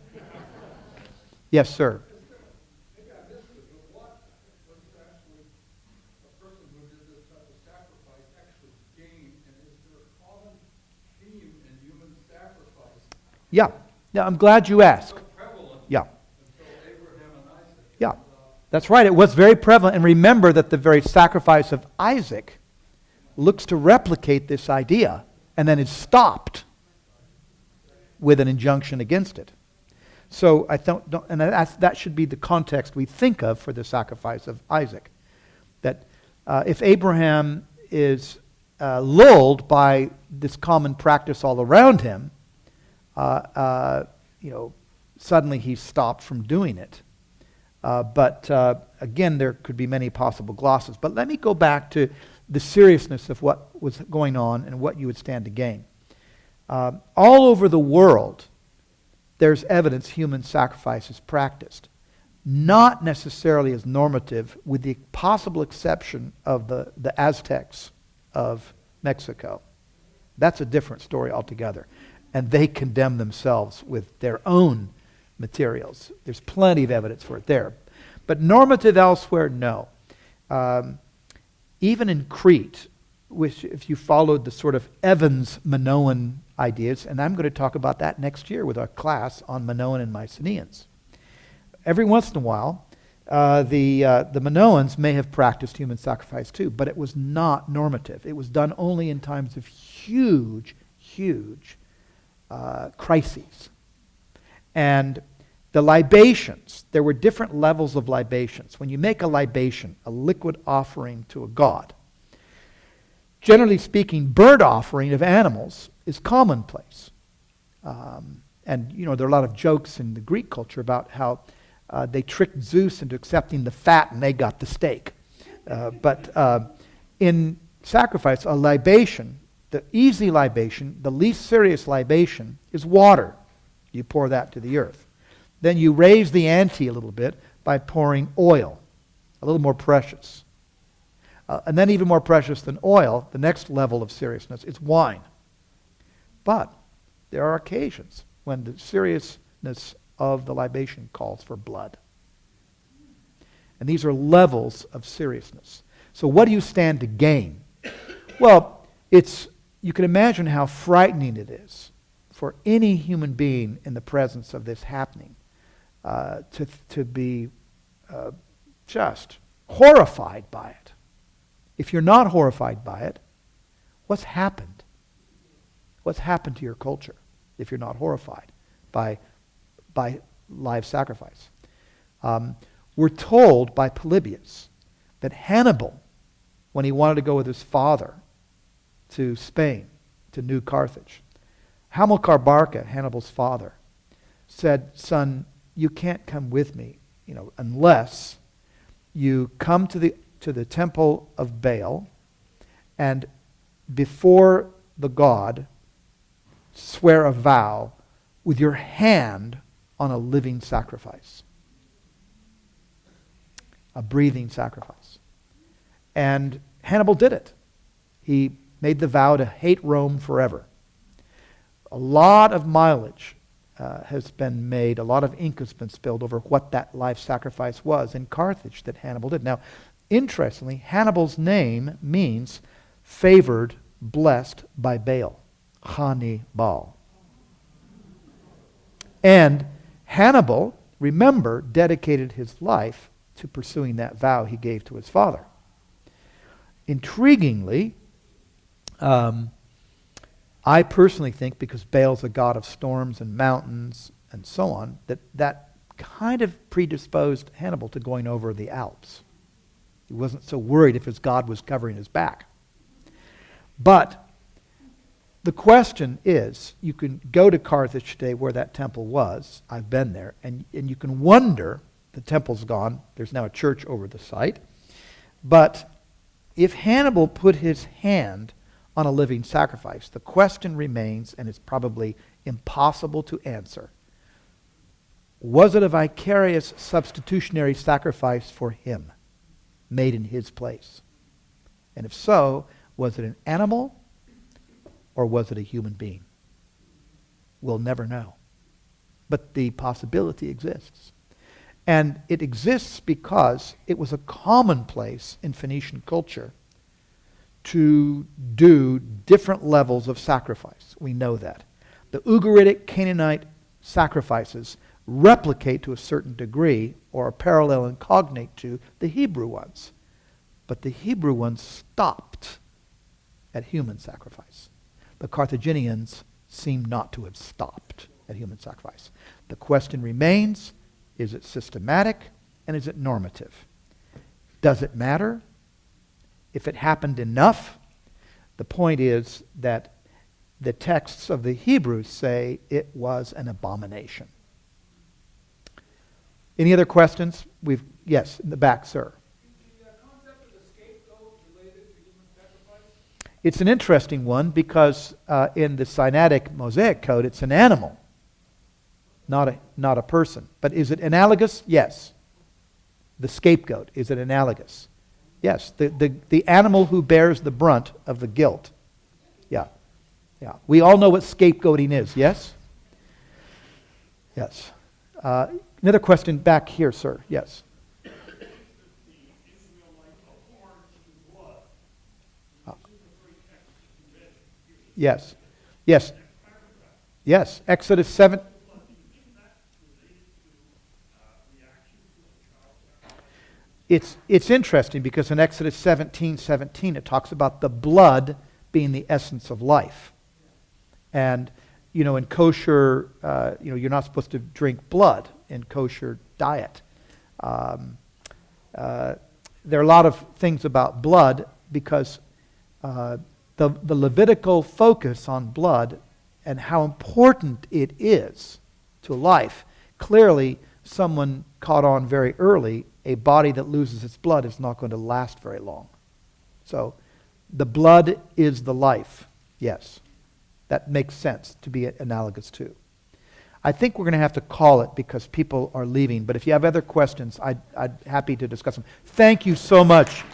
Yes, sir. Maybe I missed it, but what actually a person who did this type of sacrifice actually gained, and is there a common theme in human sacrifice? Yeah, I'm glad you asked. So prevalent Yeah, until Abraham and Isaac. yeah. That's right, it was very prevalent. And remember that the very sacrifice of Isaac looks to replicate this idea, and then is stopped with an injunction against it. So I don't and that should be the context we think of for the sacrifice of Isaac. That if Abraham is lulled by this common practice all around him, suddenly he's stopped from doing it. But again, there could be many possible glosses. But let me go back to the seriousness of what was going on and what you would stand to gain. All over the world, there's evidence human sacrifice is practiced. Not necessarily as normative, with the possible exception of the Aztecs of Mexico. That's a different story altogether. And they condemn themselves with their own materials. There's plenty of evidence for it there. But normative elsewhere, no. Even in Crete, which if you followed the sort of Evans-Minoan ideas, and I'm going to talk about that next year with our class on Minoan and Mycenaeans. Every once in a while, the Minoans may have practiced human sacrifice too, but it was not normative. It was done only in times of huge crises. And the libations, there were different levels of libations. When you make a libation, a liquid offering to a god, generally speaking, burnt offering of animals is commonplace. And, there are a lot of jokes in the Greek culture about how they tricked Zeus into accepting the fat and they got the steak. But in sacrifice, a libation, the easy libation, the least serious libation, is water. You pour that to the earth. Then you raise the ante a little bit by pouring oil, a little more precious. And then even more precious than oil, the next level of seriousness is wine. But there are occasions when the seriousness of the libation calls for blood. And these are levels of seriousness. So what do you stand to gain? Well, you can imagine how frightening it is for any human being in the presence of this happening to be just horrified by it. If you're not horrified by it, what's happened? What's happened to your culture if you're not horrified by live sacrifice. We're told by Polybius that Hannibal, when he wanted to go with his father to Spain, to New Carthage, Hamilcar Barca, Hannibal's father, said, "Son, you can't come with me, unless you come to the temple of Baal and before the god swear a vow with your hand on a living sacrifice, a breathing sacrifice." And Hannibal did it. He made the vow to hate Rome forever. A lot of mileage has been made, a lot of ink has been spilled over what that life sacrifice was in Carthage that Hannibal did. Now, interestingly, Hannibal's name means favored, blessed by Baal. Hannibal. And Hannibal, remember, dedicated his life to pursuing that vow he gave to his father. Intriguingly, I personally think, because Baal's a god of storms and mountains and so on, that kind of predisposed Hannibal to going over the Alps. He wasn't so worried if his god was covering his back. But the question is, you can go to Carthage today where that temple was. I've been there. And you can wonder, the temple's gone. There's now a church over the site. But if Hannibal put his hand on a living sacrifice, the question remains, and it's probably impossible to answer. Was it a vicarious substitutionary sacrifice for him, made in his place? And if so, was it an animal or was it a human being? We'll never know. But the possibility exists. And it exists because it was a commonplace in Phoenician culture to do different levels of sacrifice. We know that. The Ugaritic Canaanite sacrifices replicate to a certain degree or are parallel and cognate to the Hebrew ones. But the Hebrew ones stopped at human sacrifice. The Carthaginians seem not to have stopped at human sacrifice. The question remains, is it systematic and is it normative? Does it matter? If it happened enough, the point is that the texts of the Hebrews say it was an abomination. Any other questions? Yes, in the back, sir. Is the concept of the scapegoat related to human sacrifice? It's an interesting one because in the Sinaitic Mosaic Code, it's an animal, not a person. But is it analogous? Yes. The scapegoat, is it analogous? Yes, the animal who bears the brunt of the guilt. Yeah. We all know what scapegoating is, yes? Yes. Another question back here, sir. Yes. Yes. Yes. Exodus 7. It's interesting because in Exodus 17:17 it talks about the blood being the essence of life. And, in kosher, you're not supposed to drink blood in kosher diet. There are a lot of things about blood because the Levitical focus on blood and how important it is to life. Clearly, someone caught on very early, a body that loses its blood is not going to last very long. So, the blood is the life. Yes. That makes sense to be analogous to. I think we're going to have to call it because people are leaving. But if you have other questions, I'd happy to discuss them. Thank you so much.